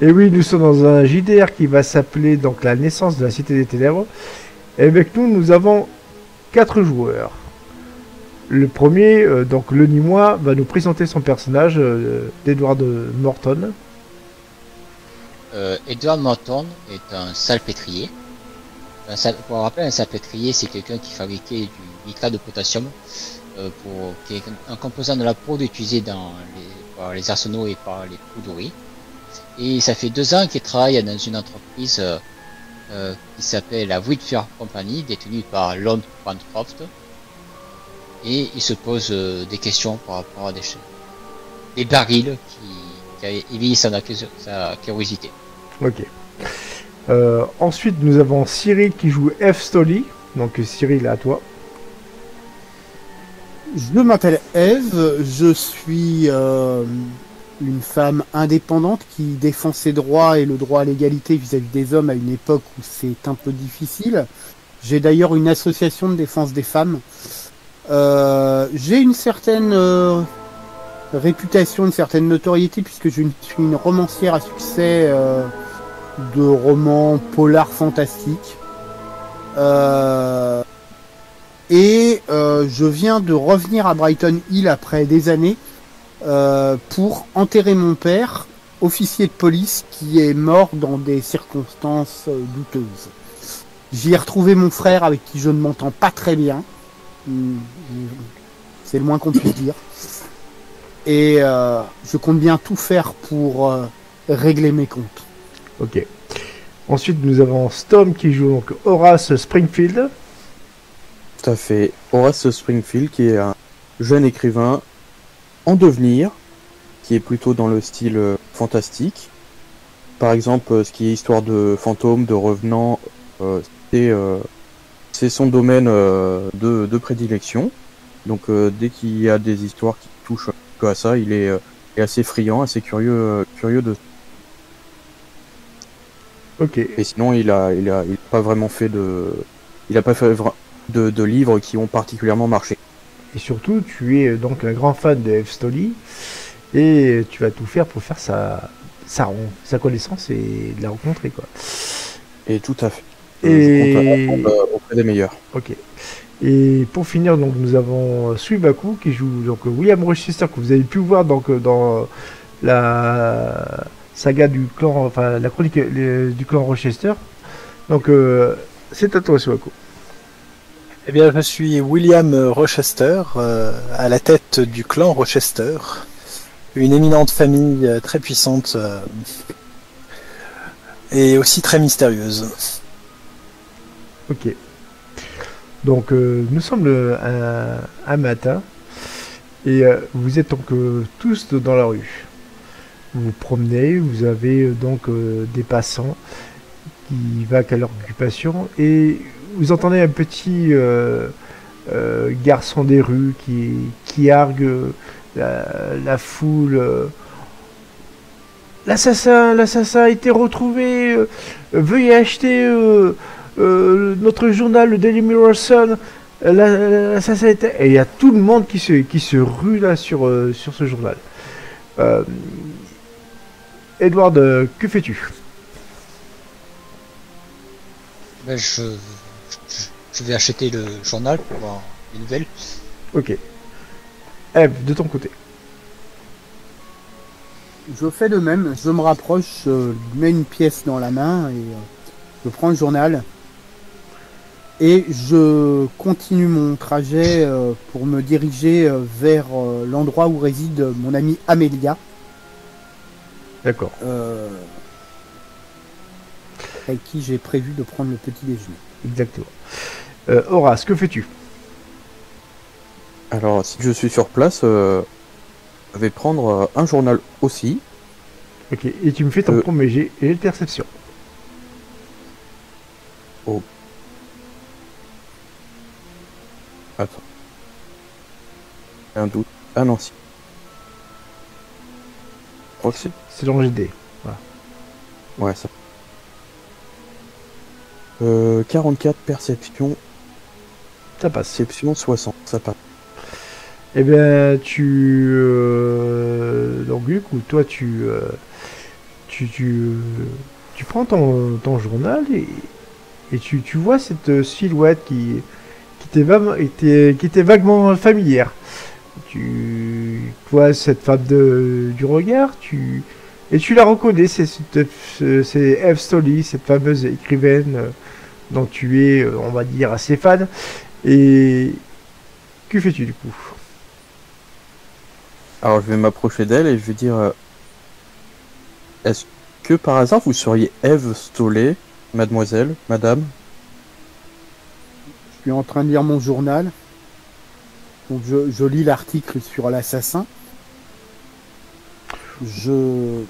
Et oui, nous sommes dans un JDR qui va s'appeler donc la naissance de la Cité des Ténèbres. Et avec nous, nous avons 4 joueurs. Le premier, donc le Nîmois, va nous présenter son personnage d'Edward Morton. Edward Norton est un salpêtrier. Pour rappeler, un salpêtrier, c'est quelqu'un qui fabriquait du nitrate de potassium, qui est un composant de la poudre utilisé par les arsenaux et par les poudreries. Et ça fait 2 ans qu'il travaille dans une entreprise qui s'appelle la Whitford Company, détenue par Lon Bancroft. Et il se pose des questions par rapport à des barils qui éveillent sa curiosité. Ok. Ensuite, nous avons Cyril qui joue F. Stolly. Donc Cyril, à toi. Je m'appelle Eve, je suis une femme indépendante qui défend ses droits et le droit à l'égalité vis-à-vis des hommes à une époque où c'est un peu difficile. J'ai d'ailleurs une association de défense des femmes. J'ai une certaine réputation, une certaine notoriété puisque je suis une romancière à succès de romans polar fantastiques. Et je viens de revenir à Brighton Hill après des années pour enterrer mon père, officier de police, qui est mort dans des circonstances douteuses. J'y ai retrouvé mon frère avec qui je ne m'entends pas très bien. C'est le moins qu'on puisse dire. Et je compte bien tout faire pour régler mes comptes. Ok. Ensuite, nous avons Storm qui joue donc Horace Springfield. Tout à fait. Horace Springfield, qui est un jeune écrivain en devenir, qui est plutôt dans le style fantastique. Par exemple, ce qui est histoire de fantômes, de revenants, c'est son domaine de prédilection. Donc dès qu'il y a des histoires qui touchent un peu à ça, il est assez friand, assez curieux de. Ok. Et sinon, il a pas vraiment fait de livres qui ont particulièrement marché. Et surtout, tu es donc un grand fan de F. Stolly et tu vas tout faire pour faire sa connaissance et la rencontrer, quoi. Et tout à fait. Et Je compte apprendre auprès des meilleurs. ok. Et pour finir, donc nous avons Suibaku qui joue donc William Rochester, que vous avez pu voir donc dans la saga du clan, enfin la chronique du clan Rochester. Donc c'est à toi, Suibaku. Eh bien, je suis William Rochester, à la tête du clan Rochester, une éminente famille très puissante et aussi très mystérieuse. Ok. Donc nous sommes un matin et vous êtes donc tous dans la rue. Vous vous promenez, vous avez donc des passants qui vaquent à leur occupation et vous entendez un petit garçon des rues qui argue la foule. L'assassin a été retrouvé. Veuillez acheter notre journal, le Daily Mirror Sun. L'assassin était. Et il y a tout le monde qui se rue là sur ce journal. Edward, que fais-tu? Ben, je vais acheter le journal pour voir les nouvelles. Ok. Eve, de ton côté. Je fais de même, je me rapproche, je mets une pièce dans la main et je prends le journal. Et je continue mon trajet pour me diriger vers l'endroit où réside mon amie Amélia. D'accord. Avec qui j'ai prévu de prendre le petit déjeuner. Exactement. Horace, que fais-tu? Alors, si je suis sur place, je vais prendre un journal aussi. Ok, et tu me fais ton premier jet et perception. Oh. Attends. Un doute. Ah non, si. Je crois que C'est dans le GD. Voilà. Ouais, ça. 44 perception. Ça passe. Perception 60, ça passe. Eh bien, donc du coup, toi, tu tu prends ton journal et tu vois cette silhouette qui était vaguement familière. Tu vois cette femme du regard, et tu la reconnais, c'est Eve Stoley, cette fameuse écrivaine dont tu es, on va dire, assez fan. Et que fais-tu du coup? Alors, je vais m'approcher d'elle et je vais dire est-ce que par hasard vous seriez Eve Stoley, mademoiselle, madame? Je suis en train de lire mon journal. Donc je lis l'article sur l'assassin. Je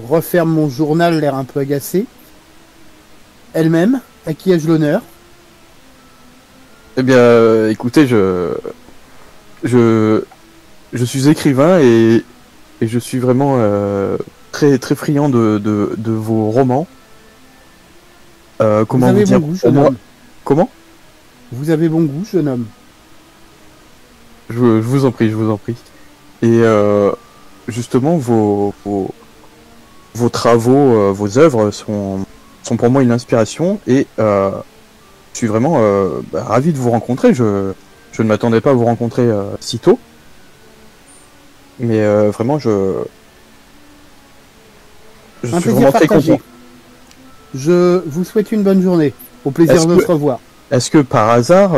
referme mon journal, l'air un peu agacé. Elle-même, à qui ai-je l'honneur? Eh bien, écoutez, je suis écrivain et je suis vraiment très très friand de vos romans. Vous Comment avez vous dire bon goût, jeune homme. Comment? Vous avez bon goût, jeune homme. Je vous en prie, je vous en prie. Et justement, vos travaux, vos œuvres sont pour moi une inspiration et je suis vraiment ravi de vous rencontrer. Je ne m'attendais pas à vous rencontrer si tôt. Mais vraiment, je Un suis plaisir vraiment très partagé. content. Je vous souhaite une bonne journée. Au plaisir Est-ce de que- se revoir. Est-ce que par hasard,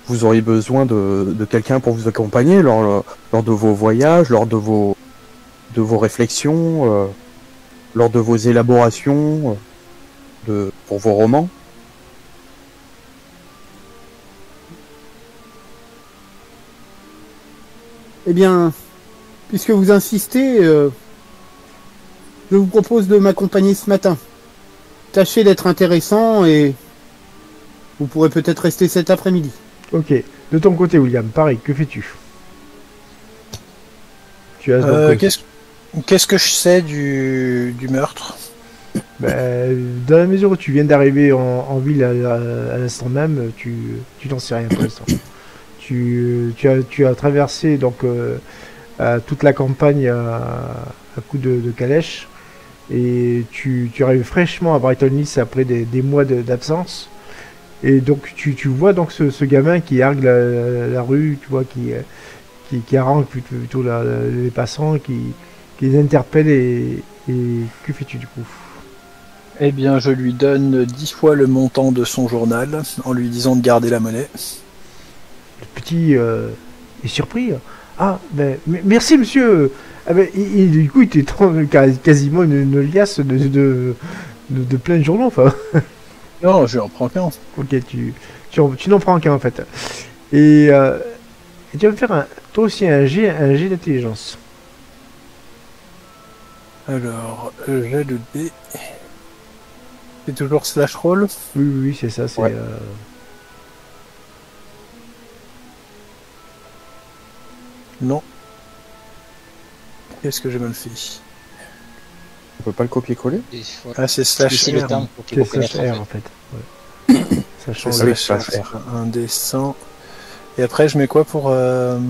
vous auriez besoin de quelqu'un pour vous accompagner lors de vos voyages, lors de vos réflexions, lors de vos élaborations pour vos romans? Eh bien, puisque vous insistez, je vous propose de m'accompagner ce matin. Tâchez d'être intéressant et vous pourrez peut-être rester cet après-midi. Ok. De ton côté, William, pareil, que fais-tu? Tu as donc, Qu'est-ce que je sais du meurtre? dans la mesure où tu viens d'arriver en ville à l'instant même, tu n'en sais rien pour l'instant. Tu as traversé donc toute la campagne à coup de calèche et tu arrives fraîchement à Brighton Heath après des mois d'absence. Et donc tu vois donc ce gamin qui hargue la rue, tu vois, qui harangue plutôt les passants, qui les interpelle et que fais-tu du coup? Eh bien, je lui donne 10 fois le montant de son journal en lui disant de garder la monnaie. Le petit est surpris. Ah, merci monsieur. Ah, du coup, il était quasiment une liasse de plein de journaux. Enfin, Non, je en prends qu'un. ok, tu n'en prends qu'un en fait. Et tu vas me faire toi aussi un jet d'intelligence. Alors, j'ai le dé. C'est toujours slash roll. Oui, c'est ça. C'est Ouais. Non. Qu'est-ce que j'ai mal fait? On peut pas le copier-coller? Il faut Ah, c'est slash laisser le R. temps pour qu'il c'est reconnaisse slash en R en fait. fait. Ouais. Ça C'est change. oui, slash slash R. Un des 100. Et après, je mets quoi pour... Non,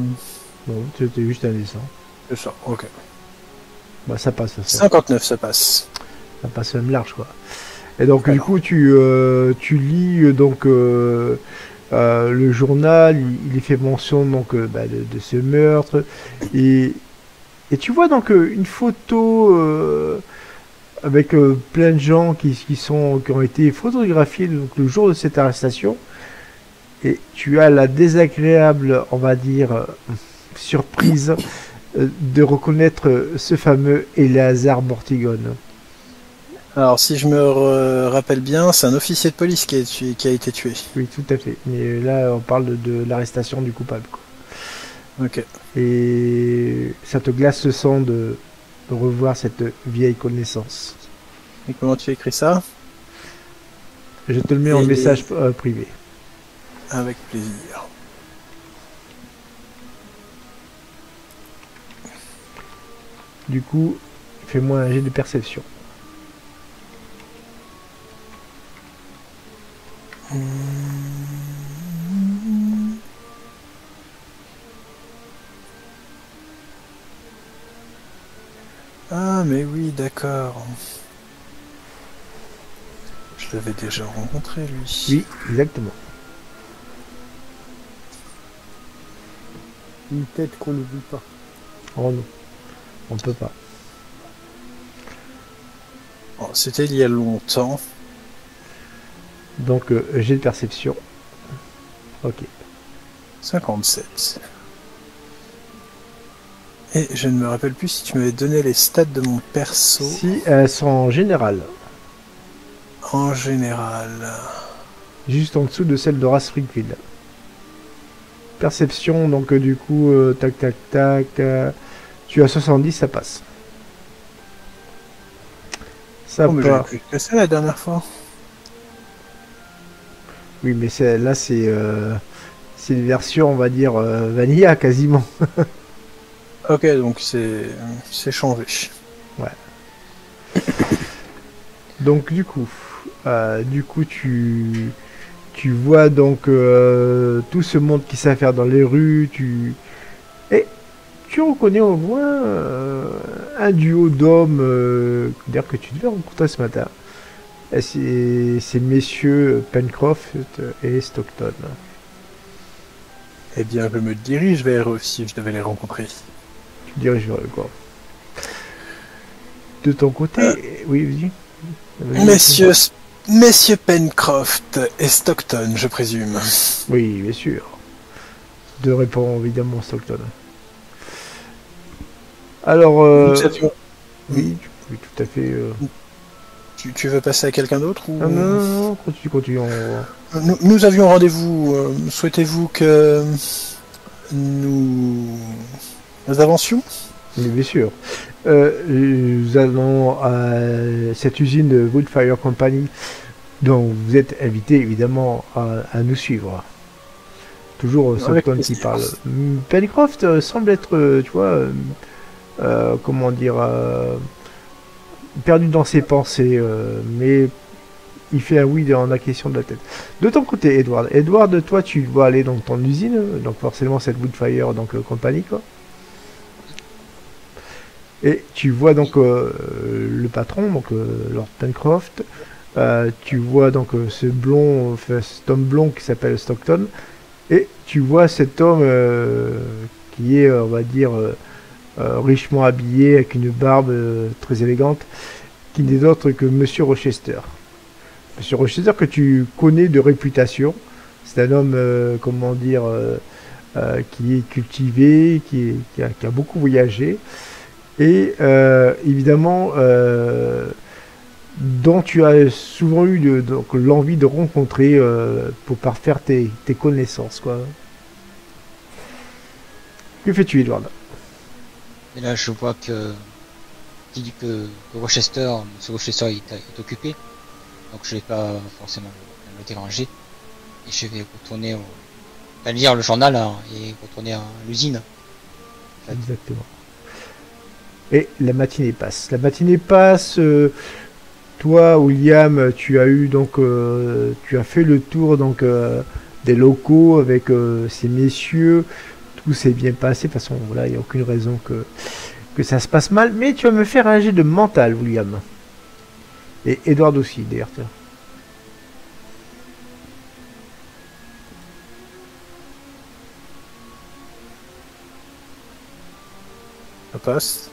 c'était juste un dessin. C'est ça, ok. Bah, ça passe. Ça 59, ça passe. passe même large quoi. Et donc du Alors. coup tu lis donc le journal, il y fait mention donc de ce meurtre et tu vois donc une photo avec plein de gens qui ont été photographiés donc, le jour de cette arrestation et tu as la désagréable on va dire surprise de reconnaître ce fameux Eleazar Mortigone. Alors, si je me rappelle bien, c'est un officier de police qui a été tué. Oui, tout à fait. Mais là, on parle de l'arrestation du coupable, quoi. Ok. Et ça te glace le sang de revoir cette vieille connaissance. Et comment tu écris ça? Je te le mets en Et- message privé. Avec plaisir. Du coup, fais-moi un jet de perception. Ah, mais oui, d'accord. Je l'avais déjà rencontré, lui. Oui, exactement. Une tête qu'on n'oublie pas. Oh non, on peut pas. Oh, c'était il y a longtemps. Donc, j'ai de perception. Ok. 57. Et je ne me rappelle plus si tu m'avais donné les stats de mon perso. Si elles sont en général, En général. juste en dessous de celle de Ras Springfield. Perception, donc du coup, tac tac tac. Tu as 70, ça passe. Ça Oh, mais j'avais part. plus que ça la dernière fois. Oui, mais là, c'est une version, on va dire, vanilla quasiment. Ok, donc c'est changé. Donc du coup, tu vois donc tout ce monde qui s'affaire dans les rues. Et tu reconnais au moins un duo d'hommes d'ailleurs que tu devais rencontrer ce matin. Et c'est messieurs Pencroft et Stockton. Eh bien, je me dirige vers eux si je devais les rencontrer. Tu te diriges vers eux, quoi. De ton côté, oui, vas-y. Vas-y. Messieurs Pencroft et Stockton, je présume. Oui, bien sûr. De répond évidemment Stockton. Alors, Nous avions- oui, tout à fait. Tu veux passer à quelqu'un d'autre ou... Non, continue. Nous avions rendez-vous. Souhaitez-vous que nous avancions? Mais bien sûr. Nous allons à cette usine de Woodfire Company, dont vous êtes invité évidemment à nous suivre. Toujours Avec Stockton qui plaisir. parle. Pencroft semble être, tu vois, comment dire, perdu dans ses pensées, mais il fait un oui en la question de la tête. De ton côté, Edward, toi, tu dois aller dans ton usine, donc forcément cette Woodfire donc compagnie, quoi. Et tu vois donc le patron, donc Lord Pencroft. Tu vois donc cet homme blond qui s'appelle Stockton. Et tu vois cet homme qui est, on va dire, richement habillé, avec une barbe très élégante, qui n'est autre que Monsieur Rochester. Monsieur Rochester que tu connais de réputation. C'est un homme, comment dire, qui est cultivé, qui a beaucoup voyagé. Et évidemment, dont tu as souvent eu donc, l'envie de rencontrer pour parfaire tes connaissances, quoi. Que fais-tu, Edward? Et là, je vois qui dit que Rochester, ce Rochester est occupé, donc je vais pas forcément le déranger. Et je vais retourner à lire le journal hein, et retourner à l'usine. Exactement. Et la matinée passe. Toi, William, tu as eu donc, tu as fait le tour donc des locaux avec ces messieurs. Tout s'est bien passé. De toute façon, voilà, il n'y a aucune raison que ça se passe mal. Mais tu vas me faire un jet de mental, William. Et Edward aussi, d'ailleurs. Tiens. Ça passe.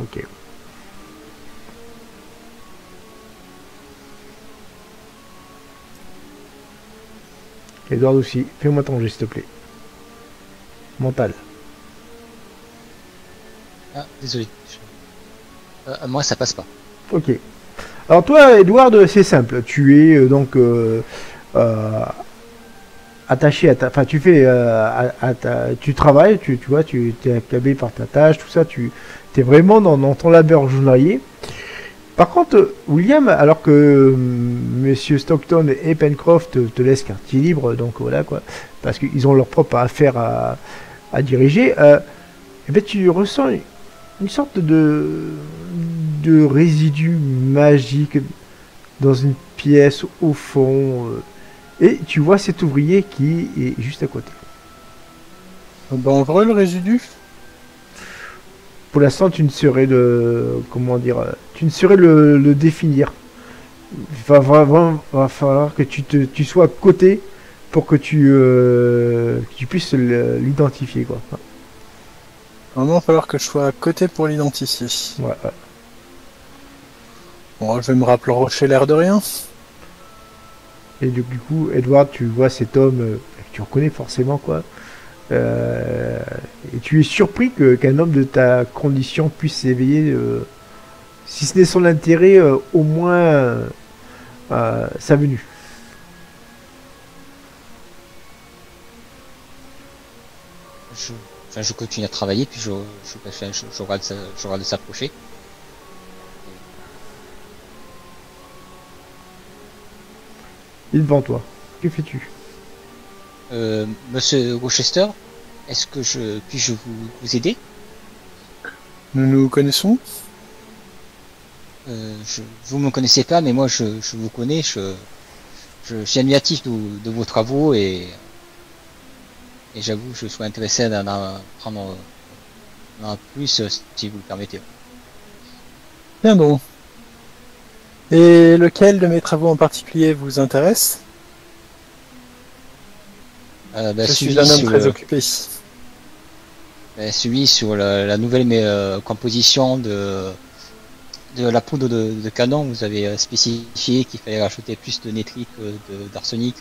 Ok. Edward aussi. Fais-moi ton jet, s'il te plaît. Mental. Ah, désolé. Moi, ça passe pas. Ok. Alors toi, Edward, c'est simple. Tu es donc attaché à ta... Enfin, tu fais... tu travailles, tu vois, tu es accablé par ta tâche, tout ça. Tu es vraiment dans ton labeur journalier. Par contre, William, alors que messieurs Stockton et Pencroft te laissent quartier libre, donc voilà quoi, parce qu'ils ont leur propre affaire à diriger, et ben, tu ressens une sorte de résidu magique dans une pièce au fond, et tu vois cet ouvrier qui est juste à côté. Dangereux le résidu? pour l'instant, tu ne saurais le, comment dire, tu ne saurais le définir. Va falloir que tu sois à côté pour que tu puisses l'identifier, quoi. Vraiment, il va falloir que je sois à côté pour l'identifier. Ouais, ouais. Bon, je vais me rapprocher l'air de rien. Et du coup, Edward, tu vois cet homme que tu reconnais forcément, quoi. Et tu es surpris qu'un homme de ta condition puisse s'éveiller, si ce n'est son intérêt, au moins sa venue. Je continue à travailler, puis je regarde s'approcher. Il est devant toi. Que fais-tu? Monsieur Rochester, est-ce que puis-je vous aider? Nous nous connaissons. Vous me connaissez pas, mais moi je vous connais. Je suis admiratif de vos travaux et j'avoue, je suis intéressé d'en apprendre plus, si vous le permettez. Bien bon. Et lequel de mes travaux en particulier vous intéresse? Je suis un homme très occupé. Celui sur la nouvelle composition de la poudre de canon. Vous avez spécifié qu'il fallait rajouter plus de nitrite que d'arsenic.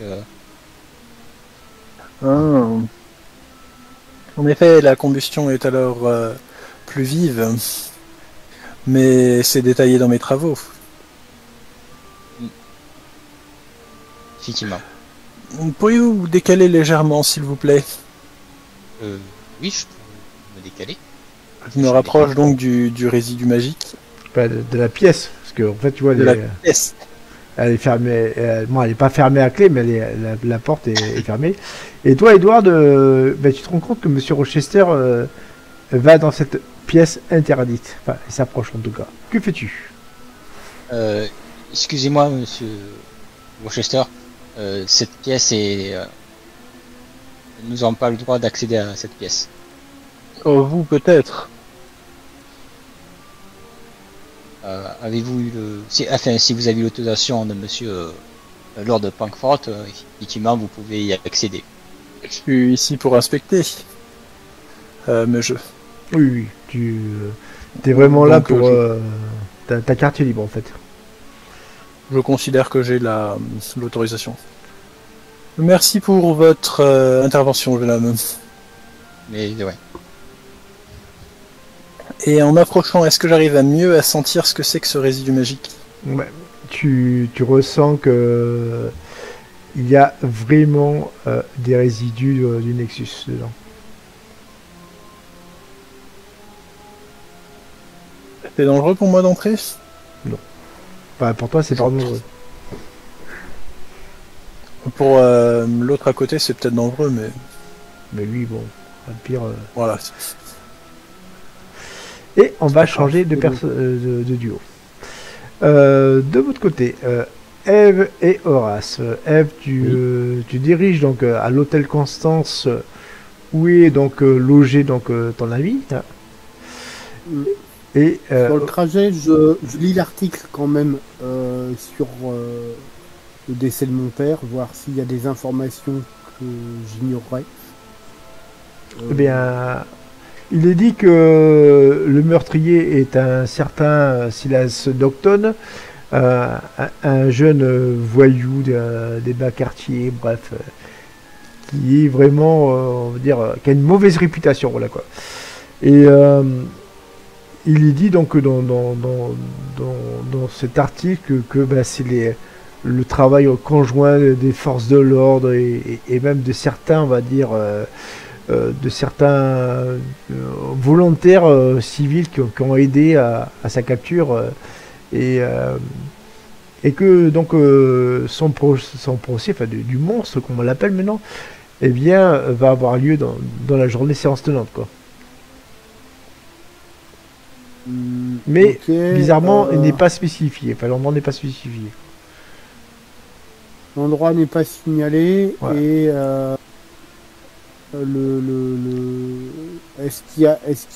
Ah. En effet, la combustion est alors plus vive, mais c'est détaillé dans mes travaux. Effectivement. Pourriez-vous vous décaler légèrement, s'il vous plaît? Oui, je peux me décaler. Je me rapproche donc du résidu magique. Pas de la pièce, parce que en fait, tu vois, De la pièce. elle est fermée. Bon, elle n'est pas fermée à clé, mais la porte est fermée. Et toi, Edward, tu te rends compte que Monsieur Rochester va dans cette pièce interdite. Enfin, il s'approche en tout cas. Que fais-tu? Excusez-moi, Monsieur Rochester. Cette pièce est... nous n'avons pas le droit d'accéder à cette pièce. Oh, vous peut-être. Avez-vous eu si vous avez eu l'autorisation de Monsieur Lord Pankfort, effectivement, vous pouvez y accéder. Je suis ici pour inspecter. Mais Oui, tu es vraiment là Donc, pour... ta carte est libre, en fait. je considère que j'ai l'autorisation. Merci pour votre intervention, jeune homme. Mais ouais. Et en m'approchant, est-ce que j'arrive à mieux à sentir ce que c'est que ce résidu magique? Ouais, tu ressens que il y a vraiment des résidus du Nexus dedans. C'est dangereux pour moi d'entrer? Enfin, pour toi, c'est pas dangereux. Pour l'autre à côté, c'est peut-être dangereux, mais... Mais lui, bon, pas de pire. Voilà. Et on va changer de duo. De votre côté, Eve et Horace. Eve, tu diriges donc à l'hôtel Constance, où est donc logé donc ton ami. Et Dans le trajet, je lis l'article quand même sur le décès de mon père, voir s'il y a des informations que j'ignorerais. eh bien, il est dit que le meurtrier est un certain Silas Docton, un jeune voyou des bas quartiers, bref, qui est vraiment, on va dire, qui a une mauvaise réputation, voilà quoi. Et il est dit donc dans cet article que c'est le travail conjoint des forces de l'ordre et même de certains, on va dire, de certains volontaires civils qui ont aidé à sa capture et que donc son procès, enfin du monstre comme on l'appelle maintenant, eh bien va avoir lieu dans la journée séance tenante quoi. Mais Ok, bizarrement il n'est pas spécifié, enfin l'endroit n'est pas spécifié. l'endroit n'est pas signalé Ouais. et est-ce qu'il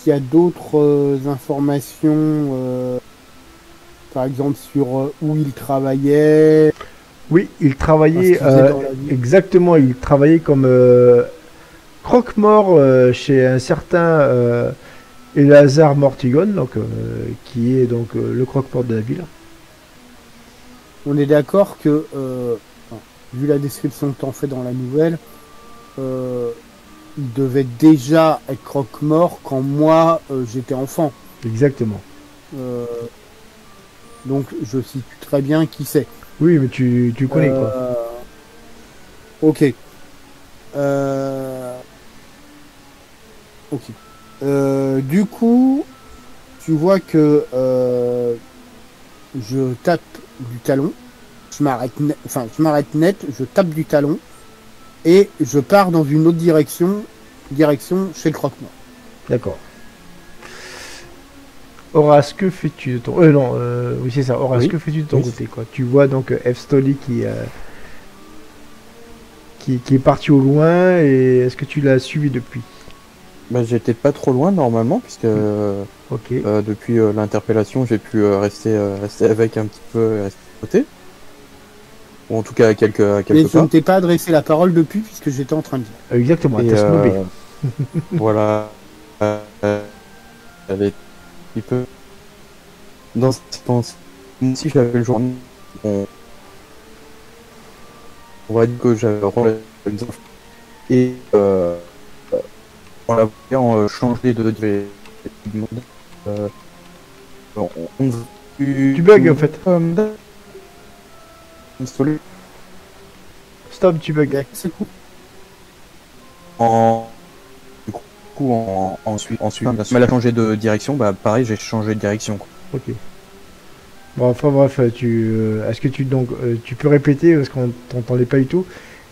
y a d'autres informations, par exemple sur où il travaillait, Oui, il ce travaillait qu'il faisait dans la vie? exactement. Il travaillait comme croque-mort chez un certain Elazar Mortigon, donc qui est donc le croque-mort de la ville. On est d'accord que, enfin, vu la description que t'en fais dans la nouvelle, euh, il devait déjà être croque-mort quand moi j'étais enfant. Exactement. Euh, donc je situe très bien qui c'est. Oui, mais tu connais quoi. Ok. Euh, ok. Du coup, tu vois que je tape du talon. Je m'arrête net, je tape du talon et je pars dans une autre direction chez le croque-mort. D'accord. Horace, que fais-tu de ton... non, oui c'est ça. Horace, Oui. que fais-tu de ton Oui. côté quoi? Tu vois donc F. Stolly qui est parti au loin et est-ce que tu l'as suivi depuis? Bah, j'étais pas trop loin normalement, puisque Ok. depuis l'interpellation, j'ai pu rester avec un petit peu, rester à côté. Ou en tout cas à Mais quelques je pas. ne t'ai pas adressé la parole depuis puisque j'étais en train de dire. Exactement, Et t'as snobé. voilà. Elle est un petit peu dans cette pensée. Même si j'avais le journal, on va dire que j'avais les infos. Et on l'a voyant changer de Tu bugs en fait. Installé Stop, tu bugs. C'est cool. du coup ensuite elle a changé de direction, bah pareil j'ai changé de direction quoi. Ok. Bon, enfin bref, est-ce que tu peux répéter parce qu'on t'entendait pas du tout.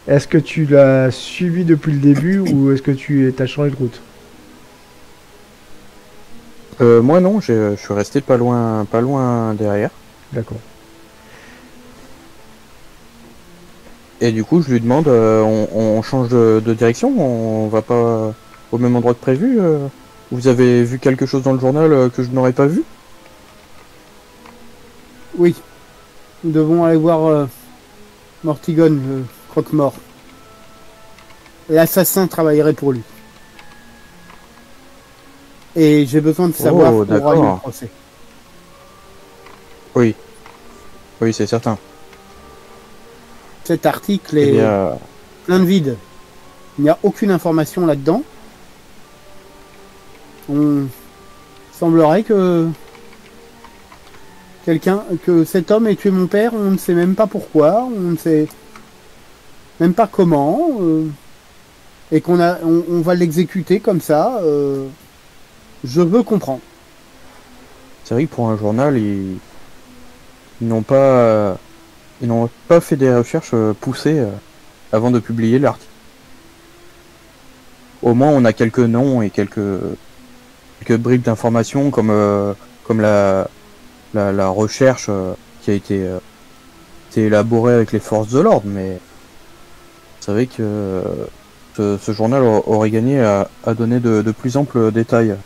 Est-ce que tu l'as suivi depuis le début ou est-ce que tu as changé de route? Moi non, je suis resté pas loin derrière. D'accord. Et du coup je lui demande on change de direction, on va pas au même endroit que prévu. Vous avez vu quelque chose dans le journal que je n'aurais pas vu? Oui. Nous devons aller voir Mortigon, croque-mort. L'assassin travaillerait pour lui. Et j'ai besoin de savoir où aura lieu le procès. Oui. Oui, c'est certain. Cet article Eh est bien, plein de vide. Il n'y a aucune information là-dedans. On semblerait que cet homme ait tué mon père, on ne sait même pas pourquoi, on ne sait même pas comment, et on va l'exécuter comme ça. Je veux comprendre. c'est vrai que pour un journal, ils n'ont pas fait des recherches poussées avant de publier l'article. Au moins, on a quelques noms et quelques bribes d'informations comme la recherche qui a été élaborée avec les forces de l'ordre, mais c'est vrai que ce journal aurait gagné à donner de plus amples détails.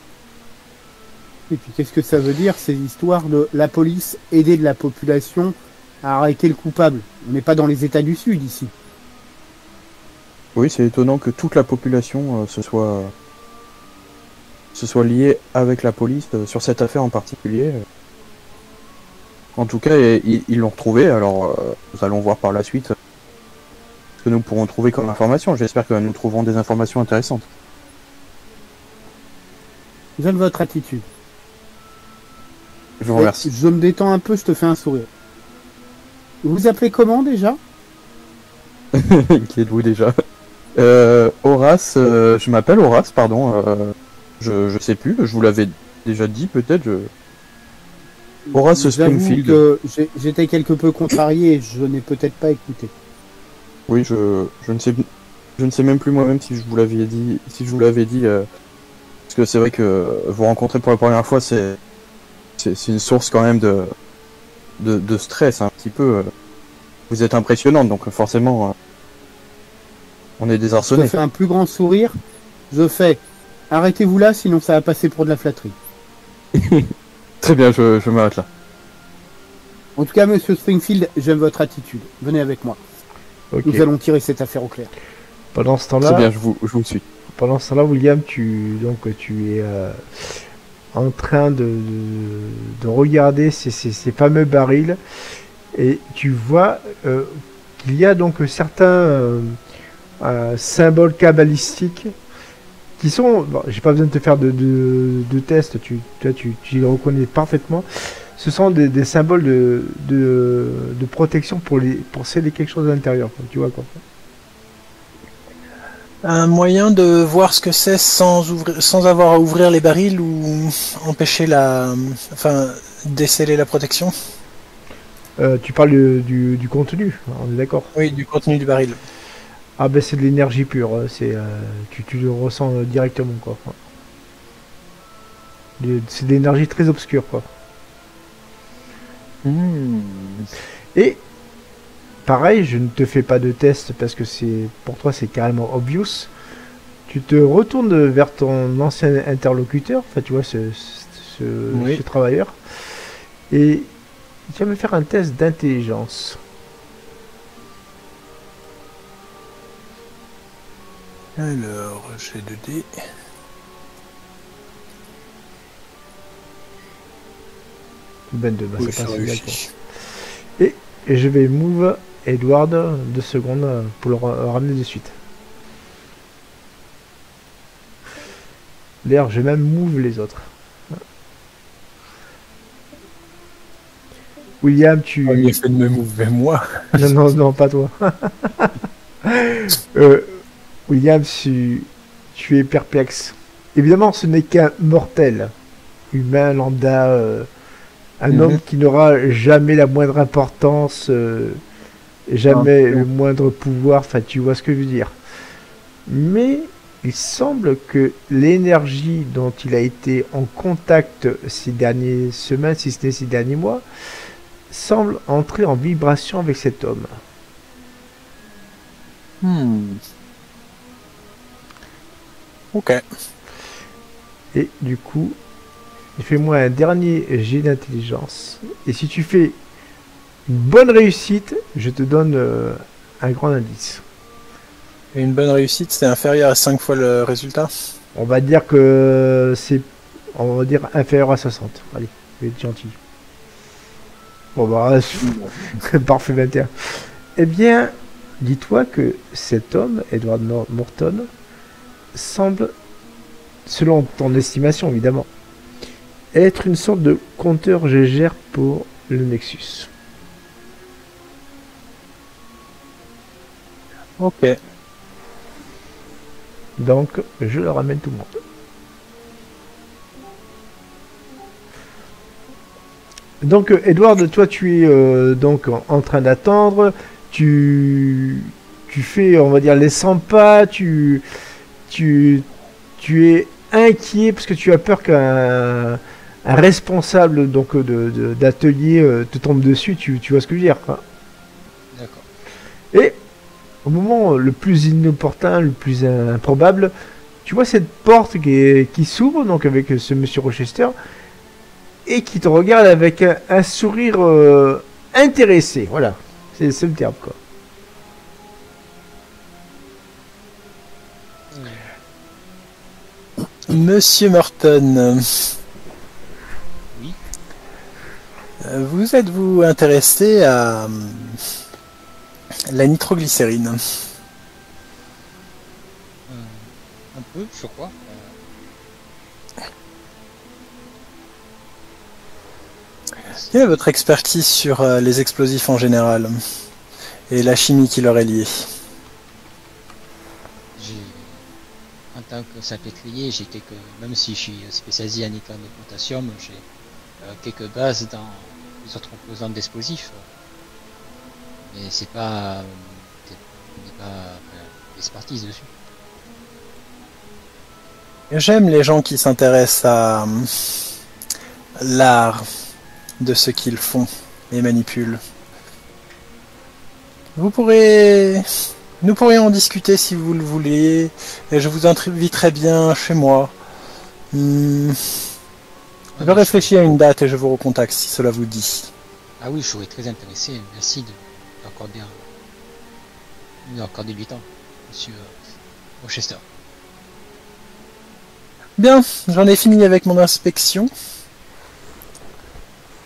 Et puis qu'est-ce que ça veut dire, ces histoires de la police aider de la population à arrêter le coupable? On n'est pas dans les États du Sud ici. Oui, c'est étonnant que toute la population se soit liée avec la police sur cette affaire en particulier. En tout cas, ils l'ont retrouvé, alors nous allons voir par la suite ce que nous pourrons trouver comme information. J'espère que nous trouverons des informations intéressantes. J'aime votre attitude. Je vous remercie. Je me détends un peu, je te fais un sourire. Vous vous appelez comment déjà? Qui êtes-vous déjà? Horace, je m'appelle Horace, pardon. Je sais plus, je vous l'avais déjà dit peut-être. Horace J'avoue Springfield. que j'étais quelque peu contrarié, je n'ai peut-être pas écouté. Oui, je ne sais même plus moi-même si je vous l'avais dit, parce que c'est vrai que vous rencontrer pour la première fois, c'est une source quand même de stress un petit peu. Vous êtes impressionnante, donc forcément, on est Je désarçonné. fais un plus grand sourire, je fais Arrêtez-vous là, sinon ça va passer pour de la flatterie. Très bien, je m'arrête là. En tout cas, monsieur Springfield, j'aime votre attitude. Venez avec moi. Ok. Nous allons tirer cette affaire au clair. Pendant ce Très temps-là, bien, je vous suis. William, tu es en train de regarder ces fameux barils et tu vois qu'il y a donc certains symboles kabbalistiques qui sont... Bon, j'ai pas besoin de te faire de tests, tu les reconnais parfaitement. Ce sont des symboles de protection pour sceller quelque chose à l'intérieur. Tu vois quoi. Un moyen de voir ce que c'est sans avoir à ouvrir les barils ou empêcher déceler la protection. Tu parles du contenu, on est d'accord. Oui, du contenu du baril. Ah ben c'est de l'énergie pure, tu le ressens directement quoi. C'est de l'énergie très obscure quoi. Et pareil, je ne te fais pas de test parce que pour toi c'est carrément obvious. Tu te retournes vers ton ancien interlocuteur, enfin tu vois ce travailleur, et tu vas me faire un test d'intelligence. Alors, j'ai 2 dés. Ben de Oui, c'est pas ça si bien, quoi. réussit. Et je vais move Edward 2 secondes pour le ramener de suite. D'ailleurs, je vais même move les autres. William, tu... Il fait de me mouver moi. Non, pas toi. William, tu es perplexe. Évidemment, ce n'est qu'un mortel. Humain, lambda, un homme qui n'aura jamais la moindre importance, jamais le moindre pouvoir, enfin tu vois ce que je veux dire. Mais il semble que l'énergie dont il a été en contact ces dernières semaines, si ce n'est ces derniers mois, semble entrer en vibration avec cet homme. Ok. Et du coup, fais-moi un dernier jet d'intelligence. Et si tu fais une bonne réussite, je te donne un grand indice. Et une bonne réussite, c'est inférieur à 5 fois le résultat. On va dire que c'est, on va dire inférieur à 60. Allez, je vais être gentil. Bon bah, parfait 21. Eh bien, dis-toi que cet homme, Edward Morton, semble, selon ton estimation évidemment, être une sorte de compteur GGR pour le Nexus. Ok. Donc, je le ramène tout le monde. Donc, Edward, toi, tu es donc en train d'attendre. Tu fais, on va dire, les 100 pas. Tu es inquiet parce que tu as peur qu'un responsable donc d'atelier te tombe dessus. Tu vois ce que je veux dire, quoi. D'accord. Et au moment le plus inopportun, le plus improbable, tu vois cette porte qui s'ouvre donc avec ce monsieur Rochester et qui te regarde avec un sourire intéressé. Voilà, c'est le terme quoi. Monsieur Morton. Oui. Vous êtes-vous intéressé à la nitroglycérine? Un peu, sur quoi Quelle est votre expertise sur les explosifs en général et la chimie qui leur est liée? En tant que salpêtrier, même si je suis spécialisé en nitrate de potassium, j'ai quelques bases dans les autres composants d'explosifs. Mais c'est pas expertise dessus. J'aime les gens qui s'intéressent à l'art de ce qu'ils font et manipulent. Vous pourrez Nous pourrions en discuter si vous le voulez, et je vous inviterai bien chez moi. Je vais réfléchir à une date et je vous recontacte si cela vous dit. Ah oui, je serais très intéressé. Merci de nous accorder du temps, monsieur Rochester. Bien, j'en ai fini avec mon inspection.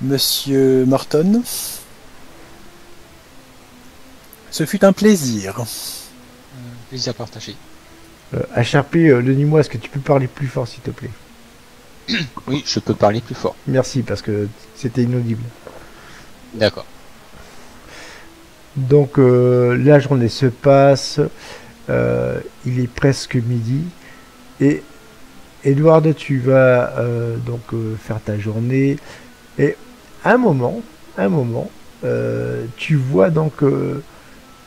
Monsieur Morton. Ce fut un plaisir. Plaisir partagé. HRP, dis-moi, est-ce que tu peux parler plus fort, s'il te plaît? Oui, je peux parler plus fort. Merci, parce que c'était inaudible. D'accord. Donc, la journée se passe. Il est presque midi. Et, Edward, tu vas faire ta journée. Et à un moment, tu vois donc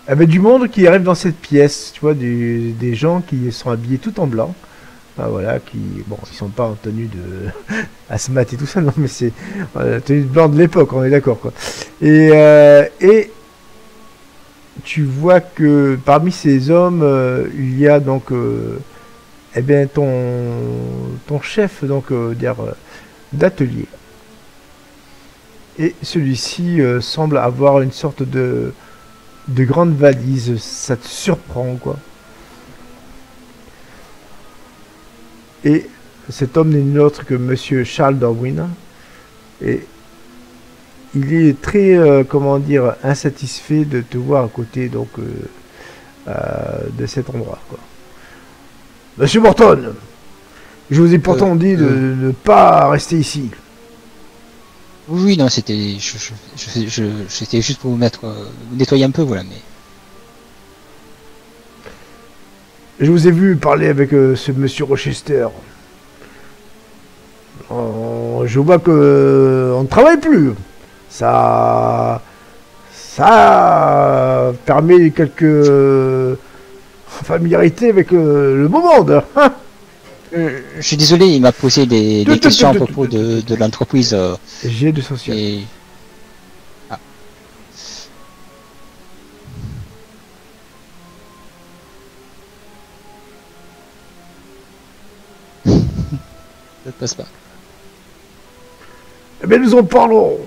du monde qui arrive dans cette pièce. Tu vois des gens qui sont habillés tout en blanc. Voilà, ils sont pas en tenue de asthmat et tout ça, non, mais c'est tenue de blanc de l'époque, on est d'accord, quoi. Et tu vois que parmi ces hommes, il y a donc ton chef d'atelier. Et celui-ci semble avoir une sorte de grande valise. Ça te surprend, quoi. Et cet homme n'est nul autre que Monsieur Charles Darwin. Et il est très, insatisfait de te voir à côté de cet endroit, quoi. Monsieur Morton, je vous ai pourtant dit de ne pas rester ici. Oui, non, c'était c'était juste pour vous nettoyer un peu, voilà, mais... Je vous ai vu parler avec ce monsieur Rochester. Je vois que on ne travaille plus. Ça permet quelques familiarités avec le beau monde. Hein. Je suis désolé, il m'a posé des questions à propos de l'entreprise. J'ai de social. Et... Ah. Ça ne passe pas. Eh bien, nous en parlerons.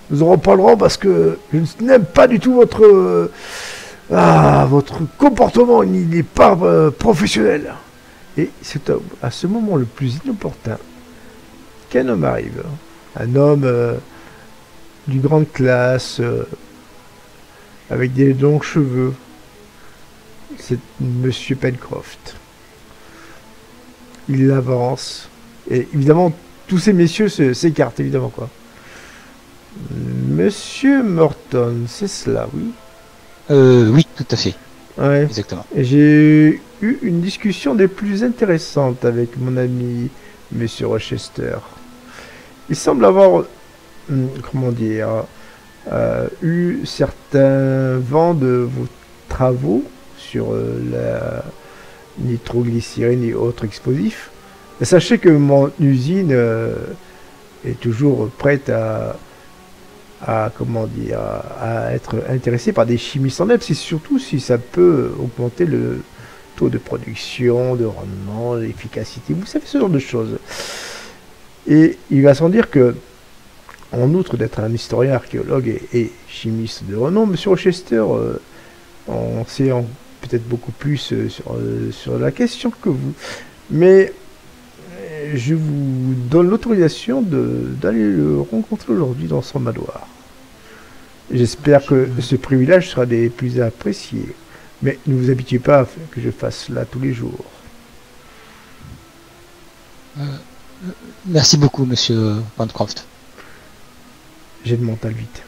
Nous en reparlerons parce que je n'aime pas du tout votre comportement. Il n'est pas professionnel. Et c'est à ce moment le plus inopportun qu'un homme arrive. Un homme d'une grande classe, avec des longs cheveux. C'est Monsieur Pencroft. Il avance. Et évidemment, tous ces messieurs s'écartent, évidemment, quoi. Monsieur Morton, c'est cela, oui? Oui, tout à fait. Ouais. Exactement. J'ai eu une discussion des plus intéressantes avec mon ami Monsieur Rochester. Il semble avoir, eu certains vents de vos travaux sur la nitroglycérine et autres explosifs. Et sachez que mon usine est toujours prête à être intéressée par des chimies sans lèvres. C'est surtout si ça peut augmenter le taux de production, de rendement, d'efficacité. Vous savez, ce genre de choses. Et il va sans dire que, en outre d'être un historien, archéologue et chimiste de renom, M. Rochester en sait peut-être beaucoup plus sur la question que vous. Mais je vous donne l'autorisation d'aller le rencontrer aujourd'hui dans son manoir. J'espère que ce privilège sera des plus appréciés. Mais ne vous habituez pas à que je fasse cela tous les jours. Merci beaucoup, monsieur Pencroft. J'ai de mental vite.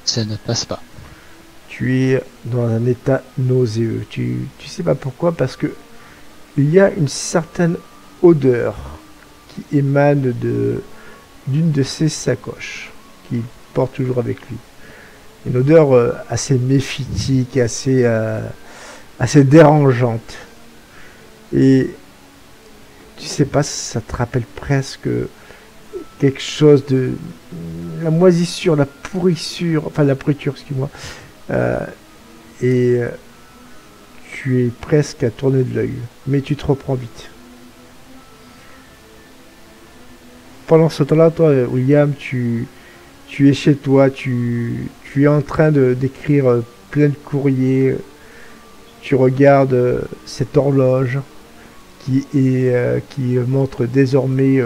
Ça ne passe pas. Tu es dans un état nauséeux. Tu sais pas pourquoi, parce que il y a une certaine odeur qui émane d'une de ses sacoches qu'il porte toujours avec lui. Une odeur assez méphitique, assez dérangeante. Et tu sais pas, ça te rappelle presque quelque chose de la moisissure, la pourriture, enfin la pourriture, excuse-moi, et tu es presque à tourner de l'œil, mais tu te reprends vite. Pendant ce temps-là, toi, William, tu es chez toi, tu es en train d'écrire plein de courriers, tu regardes cette horloge qui montre désormais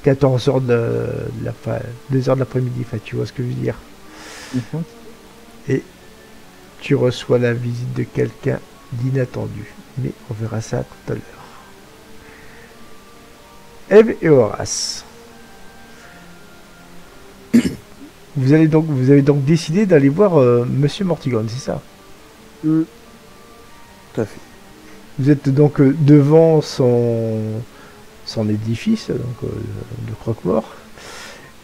14 heures de la fin, 2 heures de l'après-midi, enfin, tu vois ce que je veux dire. Et tu reçois la visite de quelqu'un d'inattendu. Mais on verra ça tout à l'heure. Eve et Horace. Vous avez donc décidé d'aller voir Monsieur Mortigone, c'est ça? Tout à fait. Vous êtes donc devant son édifice, donc de croque-mort,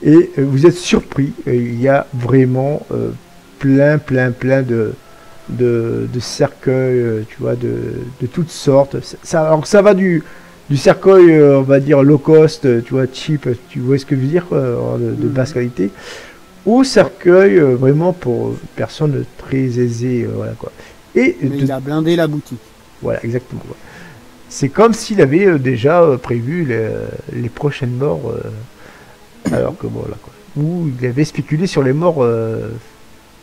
et vous êtes surpris. Il y a vraiment plein de cercueils, tu vois, de toutes sortes. Alors ça va du cercueil, on va dire low cost, tu vois, cheap, tu vois ce que je veux dire, de basse qualité, au cercueil vraiment pour personnes très aisées, voilà quoi. Et mais il a blindé la boutique. Voilà, exactement. C'est comme s'il avait déjà prévu les prochaines morts, alors que voilà quoi. Ou il avait spéculé sur les morts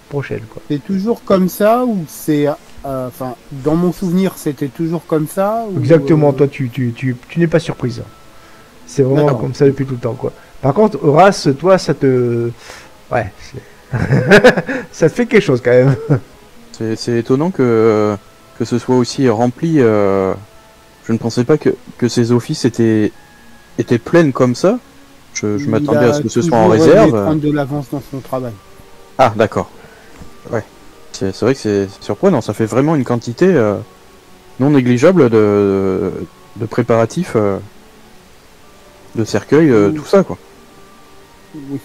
prochaines quoi. C'est toujours comme ça ou c'est, enfin, dans mon souvenir, c'était toujours comme ça. Ou, Exactement. Toi, tu n'es pas surprise. C'est vraiment comme ça depuis tout le temps quoi. Par contre, Horace, toi, ça te, ouais, ça te fait quelque chose quand même. C'est étonnant que ce soit aussi rempli. Je ne pensais pas que ces offices étaient pleines comme ça. Je m'attendais à ce que ce soit en réserve. Prendre de l'avance dans son travail. Ah, d'accord. Ouais. C'est vrai que c'est surprenant. Ça fait vraiment une quantité non négligeable de préparatifs, de cercueils, tout ça, quoi. Oui.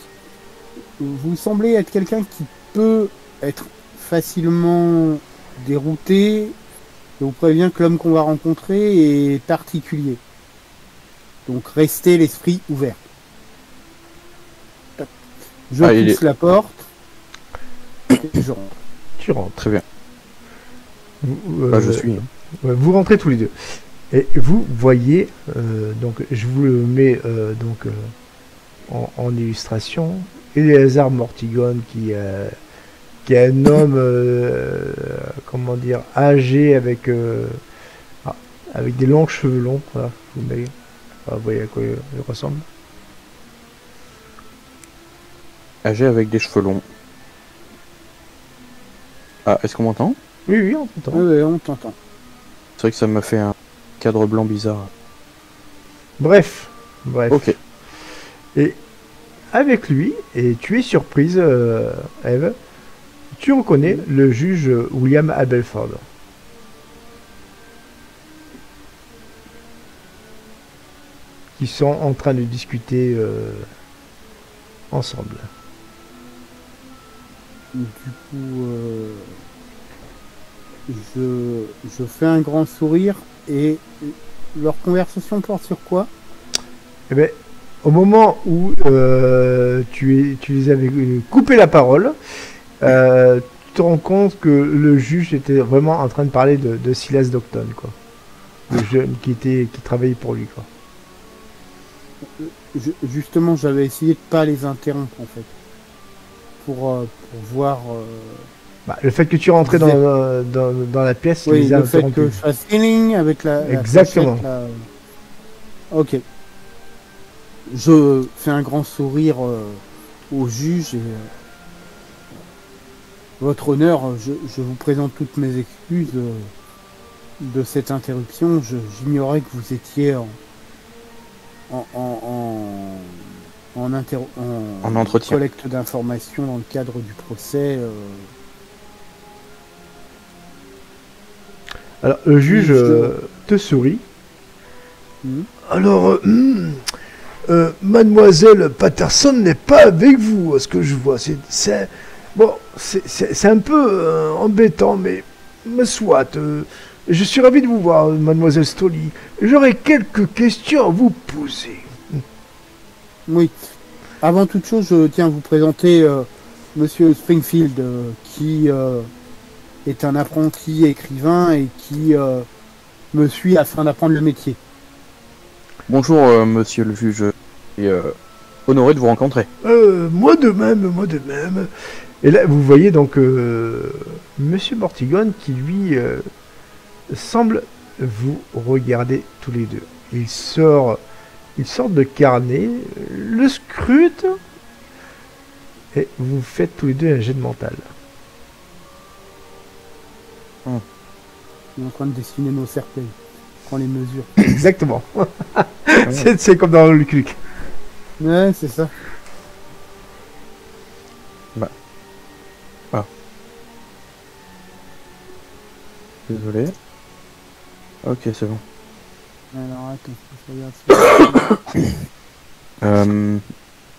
Vous semblez être quelqu'un qui peut être facilement dérouté. Je vous préviens que l'homme qu'on va rencontrer est particulier. Donc restez l'esprit ouvert. Je pousse la porte et je rentre. Tu rentres. Très bien. Je suis. Vous rentrez tous les deux. Et vous voyez, donc je vous le mets donc en illustration, Eleazar Mortigone qui est un homme, comment dire, âgé avec des longs cheveux longs. Voilà, vous voyez à quoi il ressemble. Âgé avec des cheveux longs. Ah, est-ce qu'on m'entend? Oui, on t'entend. Oui, on t'entend. C'est vrai que ça m'a fait un cadre blanc bizarre. Bref. Ok. Et avec lui, et tu es surprise, Eve, tu reconnais le juge William Abelford. Qui sont en train de discuter ensemble. Du coup, je fais un grand sourire et leur conversation porte sur quoi? Eh bien, au moment où tu les avais coupé la parole, tu te rends compte que le juge était vraiment en train de parler de Silas Docton, quoi. Le jeune qui travaillait pour lui, quoi. Justement, j'avais essayé de pas les interrompre, en fait. Pour voir... le fait que tu rentrais dans la pièce, oui, les a le fait interrompus. que je fasse healing avec la Exactement. flèche, ok. Je fais un grand sourire au juge et votre honneur, je vous présente toutes mes excuses de cette interruption. J'ignorais que vous étiez en entretien, collecte d'informations dans le cadre du procès. Alors, le juge te sourit. Alors, mademoiselle Patterson n'est pas avec vous, à ce que je vois. C'est un peu embêtant, mais soit. Je suis ravi de vous voir, mademoiselle Stoli. J'aurais quelques questions à vous poser. Oui. Avant toute chose, je tiens à vous présenter Monsieur Springfield, qui est un apprenti écrivain et qui me suit afin d'apprendre le métier. Bonjour, monsieur le juge. Et honoré de vous rencontrer. Moi de même, moi de même. Et là, vous voyez donc Monsieur Mortigon qui lui semble vous regarder tous les deux. Il sort de carnet, le scrute, et vous faites tous les deux un jet de mental. On est en train de dessiner nos cercueils. Prends les mesures. Exactement. C'est comme dans le clic. Ouais, c'est ça. Désolé. Ok, c'est bon. Alors, attends, je regarde.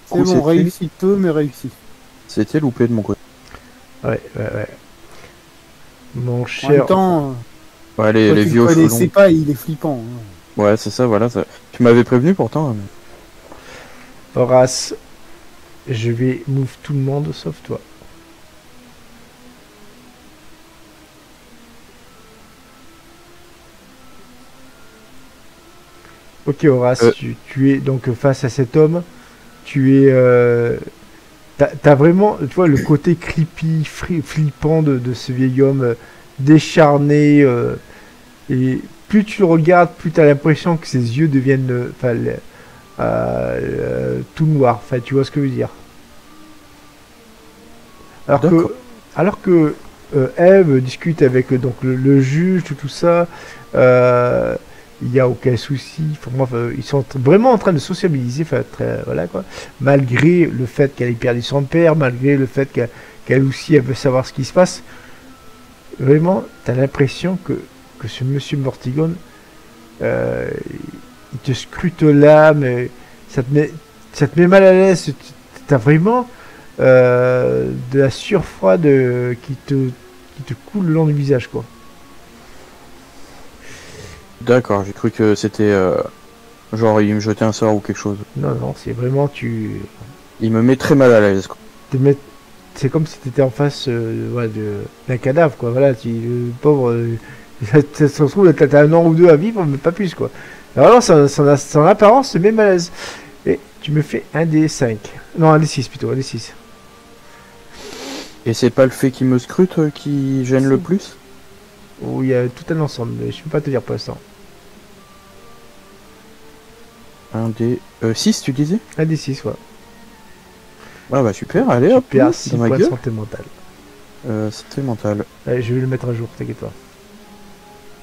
C'est bon, réussi peu, mais réussi. C'était loupé de mon côté. Ouais. Mon En même cher. temps, Ouais, les toi, tu vieux le cheveux connaissais longs. pas, il est flippant. Hein. Ouais, c'est ça, voilà. Ça... Tu m'avais prévenu pourtant. Horace, je vais move tout le monde sauf toi. Ok Horace, tu es donc face à cet homme, tu es... T'as vraiment, tu vois, le côté creepy, flippant de ce vieil homme décharné, et plus tu le regardes, plus t'as l'impression que ses yeux deviennent tout noirs, enfin tu vois ce que je veux dire. Alors que Eve discute avec donc le juge, tout ça, il n'y a aucun souci. Ils sont vraiment en train de sociabiliser, voilà quoi. Malgré le fait qu'elle ait perdu son père, malgré le fait qu'elle aussi elle veut savoir ce qui se passe. Vraiment, tu as l'impression que ce monsieur Mortigon, il te scrute l'âme, ça te met mal à l'aise. Tu as vraiment de la sueur froide qui te coule le long du visage quoi. D'accord, j'ai cru que c'était genre il me jetait un sort ou quelque chose. Non, c'est vraiment Il me met très mal à l'aise. C'est comme si tu étais en face d'un cadavre quoi. Voilà, le pauvre, ça se trouve t'as un an ou deux à vivre, mais pas plus quoi. Alors son apparence se met mal à l'aise. Et tu me fais un des 5. Non, un des 6 plutôt, un des 6. Et c'est pas le fait qu'il me scrute qui gêne le plus? Où il y a tout un ensemble, mais je peux pas te dire pour l'instant. Un des 6 tu disais? Un des 6, ouais. Ah bah super, allez hop, perds 6 dans ma points de gueule. santé mentale. Santé mentale. Allez, je vais le mettre à jour, t'inquiète pas.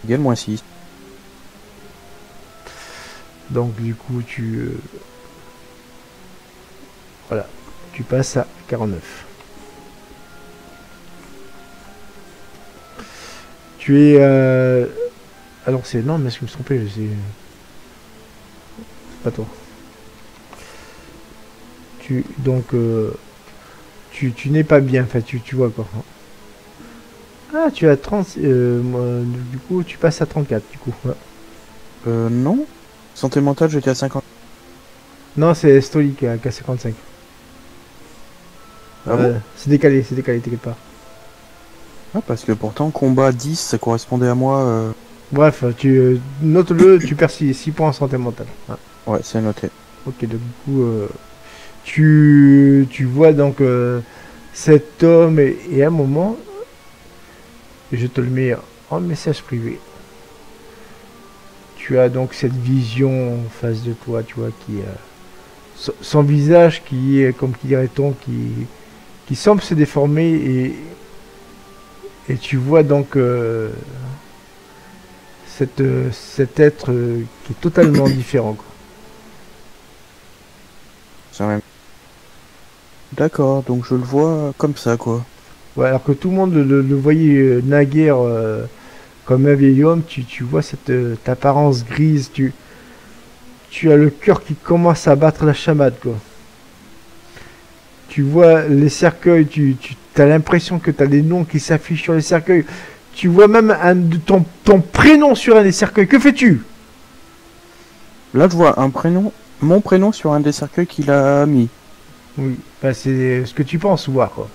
Égal moins 6. Donc du coup voilà, tu passes à 49. Tu es alors c'est non mais est-ce que je me suis trompé, c'est pas toi. Tu n'es pas bien, enfin tu vois quoi. Ah tu as 30 du coup tu passes à 34 du coup. Ouais. Non. Santé mentale j'étais à 50. Non c'est Stoli qui a 55. Ah bon c'est décalé, t'inquiète pas. Ah parce que pourtant combat 10 ça correspondait à moi. Bref, tu note-le, tu perds 6 points en santé mentale. Ouais, c'est noté. Ok, donc du coup, tu vois donc cet homme et à un moment, je te le mets en message privé. Tu as donc cette vision en face de toi, tu vois, qui son visage qui est, comme qui dirait-on, qui semble se déformer et tu vois donc cet être qui est totalement différent quoi. C'est vrai. D'accord, donc je le vois comme ça quoi. Ouais, alors que tout le monde le voyait naguère comme un vieil homme, tu vois cette apparence grise, tu as le cœur qui commence à battre la chamade quoi. Tu vois les cercueils, tu as l'impression que tu as des noms qui s'affichent sur les cercueils. Tu vois même ton prénom sur un des cercueils. Que fais-tu? Là je vois un prénom mon prénom sur un des cercueils qu'il a mis. Oui, bah, c'est ce que tu penses voir, quoi.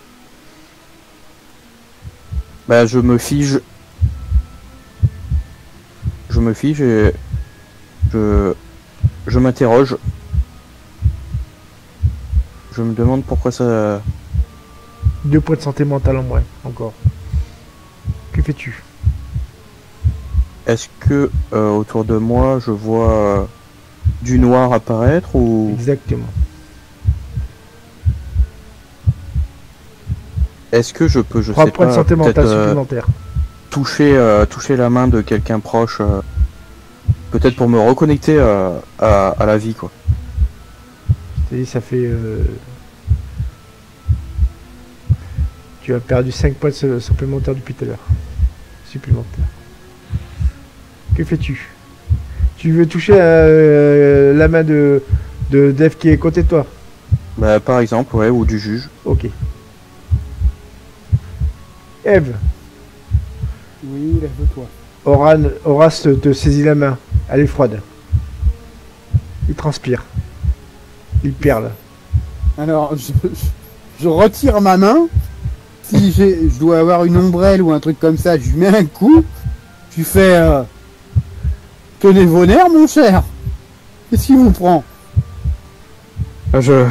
Bah, je me fige. Je me fige et je m'interroge. Je me demande pourquoi ça. 2 points de santé mentale en moins, encore. Que fais-tu? Est-ce que autour de moi je vois du noir apparaître ou Exactement. est-ce que je peux, je 3 sais points de pas, santé mentale peut-être supplémentaires. toucher la main de quelqu'un proche, peut-être pour me reconnecter à la vie quoi. Et ça fait... Tu as perdu 5 points supplémentaires depuis tout à l'heure. Supplémentaires. Que fais-tu? Tu veux toucher la main de Dev qui est à côté de toi? Bah par exemple ouais ou du juge. Ok. Eve, Oui, lève-toi. Horace te saisit la main. Elle est froide. Il transpire. Il perle. Alors, je retire ma main. Si je dois avoir une ombrelle ou un truc comme ça, je lui mets un coup. Je lui fais... Tenez vos nerfs, mon cher. Qu'est-ce qui vous prend? Je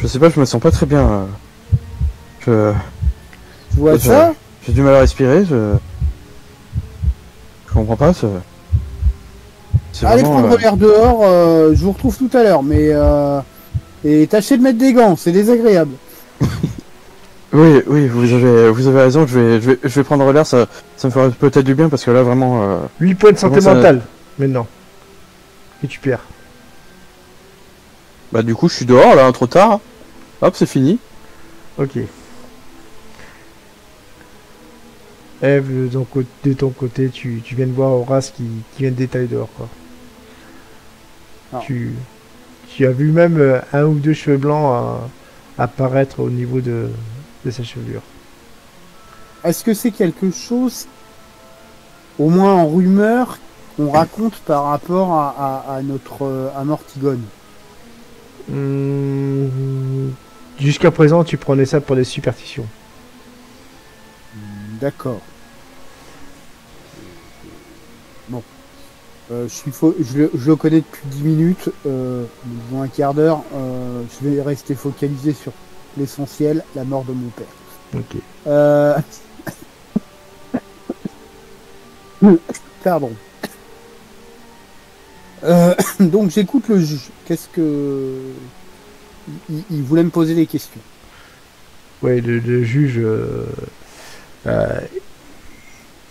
sais pas, je me sens pas très bien. Je Tu vois ça? j'ai du mal à respirer. Je comprends pas. C'est Allez vraiment, prendre l'air dehors. Je vous retrouve tout à l'heure, mais... Et tâchez de mettre des gants, c'est désagréable. Oui, vous avez raison. Je vais prendre l'air. Ça me fera peut-être du bien parce que là vraiment. 8 points de santé Comment ça- mentale. Maintenant. Et tu perds. Bah du coup je suis dehors là, trop tard. Hop, c'est fini. Ok. Eve, de ton côté, tu viens de voir Horace qui vient de détailler dehors, quoi. Ah. Tu as vu même un ou deux cheveux blancs apparaître au niveau de sa chevelure. Est-ce que c'est quelque chose, au moins en rumeur, qu'on raconte par rapport à notre Mortigone? Jusqu'à présent, tu prenais ça pour des superstitions. D'accord. Bon. Je le connais depuis 10 minutes, disons un quart d'heure. Je vais rester focalisé sur l'essentiel, la mort de mon père. Ok. Pardon. Donc j'écoute le juge. Qu'est-ce que... Il voulait me poser des questions. Ouais, le juge,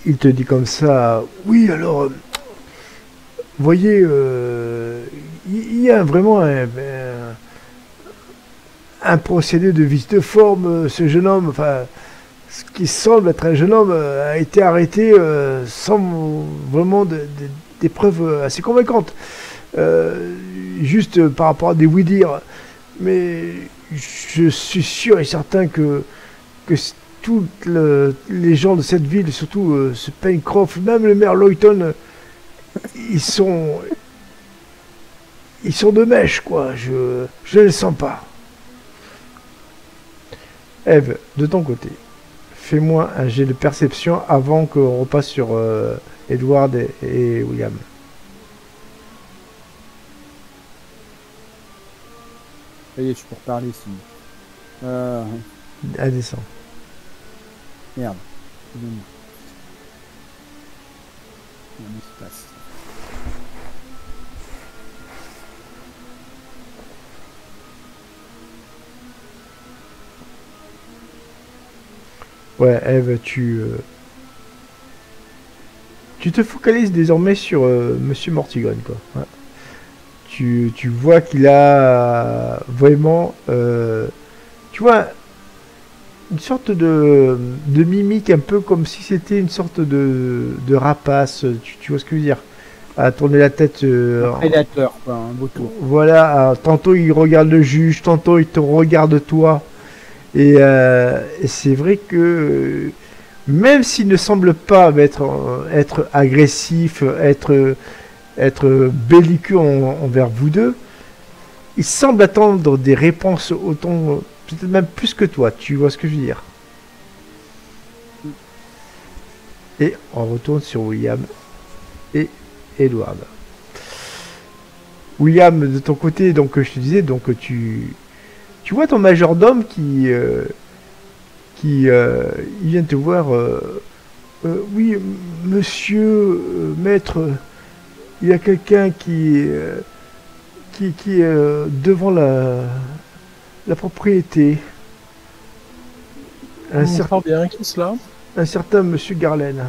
il te dit comme ça. Oui, alors, voyez, il y a vraiment un procédé de vice de forme. Ce jeune homme, enfin, ce qui semble être un jeune homme, a été arrêté sans vraiment des preuves assez convaincantes. Juste par rapport à des oui-dire. Mais je suis sûr et certain que toutes les gens de cette ville, surtout ce Pencroff, même le maire Loyton, ils sont de mèche, quoi. Je ne les sens pas. Eve, de ton côté, fais-moi un jet de perception avant qu'on repasse sur Edward et William. Ça y est, je peux reparler si. Indécent. Merde. Un espace. Ouais, Eve, tu te focalises désormais sur Monsieur Mortigone, quoi. Ouais. Tu vois qu'il a vraiment, tu vois, une sorte de mimique, un peu comme si c'était une sorte de rapace, tu vois ce que je veux dire, à tourner la tête. Un prédateur, quoi, un beau tour. Voilà, tantôt il regarde le juge, tantôt il te regarde toi. Et c'est vrai que même s'il ne semble pas être agressif, être belliqueux envers vous deux, il semble attendre des réponses autant, peut-être même plus que toi, tu vois ce que je veux dire. Et on retourne sur William et Edward. William, de ton côté, donc je te disais, donc tu vois ton majordome qui il vient te voir. Oui, monsieur, maître, il y a quelqu'un qui est devant la propriété. Fort bien, qui est cela? Un certain monsieur Garlen.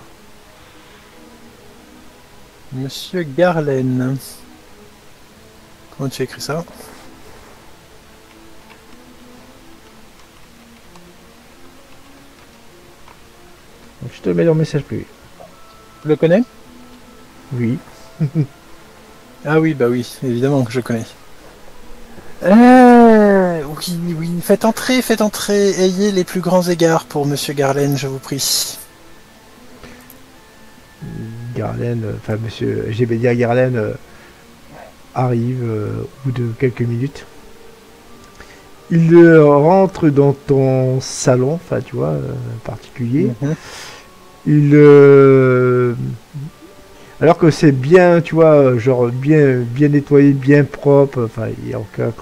Monsieur Garlen. Comment tu écris ça? Donc, je te le mets dans le message privé. Tu le connais? Oui. Ah oui, bah oui, évidemment que je connais. Oui, oui, faites entrer, ayez les plus grands égards pour Monsieur Garlen, je vous prie. Garlen, enfin monsieur Gébedia Garlen arrive au bout de quelques minutes. Il rentre dans ton salon, enfin tu vois, particulier. Il alors que c'est bien, tu vois, genre bien nettoyé, bien propre, enfin il n'y a aucun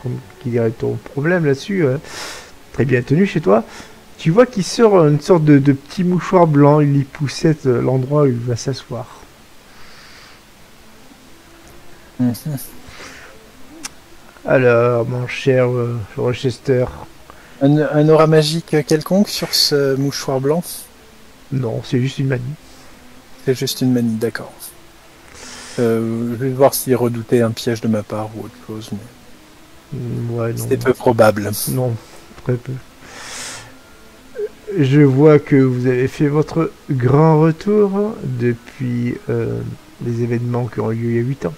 qui dirait ton problème là-dessus, très bien tenu chez toi. Tu vois qu'il sort une sorte de petit mouchoir blanc, il y poussette l'endroit où il va s'asseoir. Alors, mon cher Rochester. Un aura magique quelconque sur ce mouchoir blanc? Non, c'est juste une manie. C'est juste une manie, d'accord. Je vais voir s'il redoutait un piège de ma part ou autre chose, mais Ouais, non. c'était peu probable. Non, très peu. Je vois que vous avez fait votre grand retour depuis les événements qui ont eu lieu il y a 8 ans.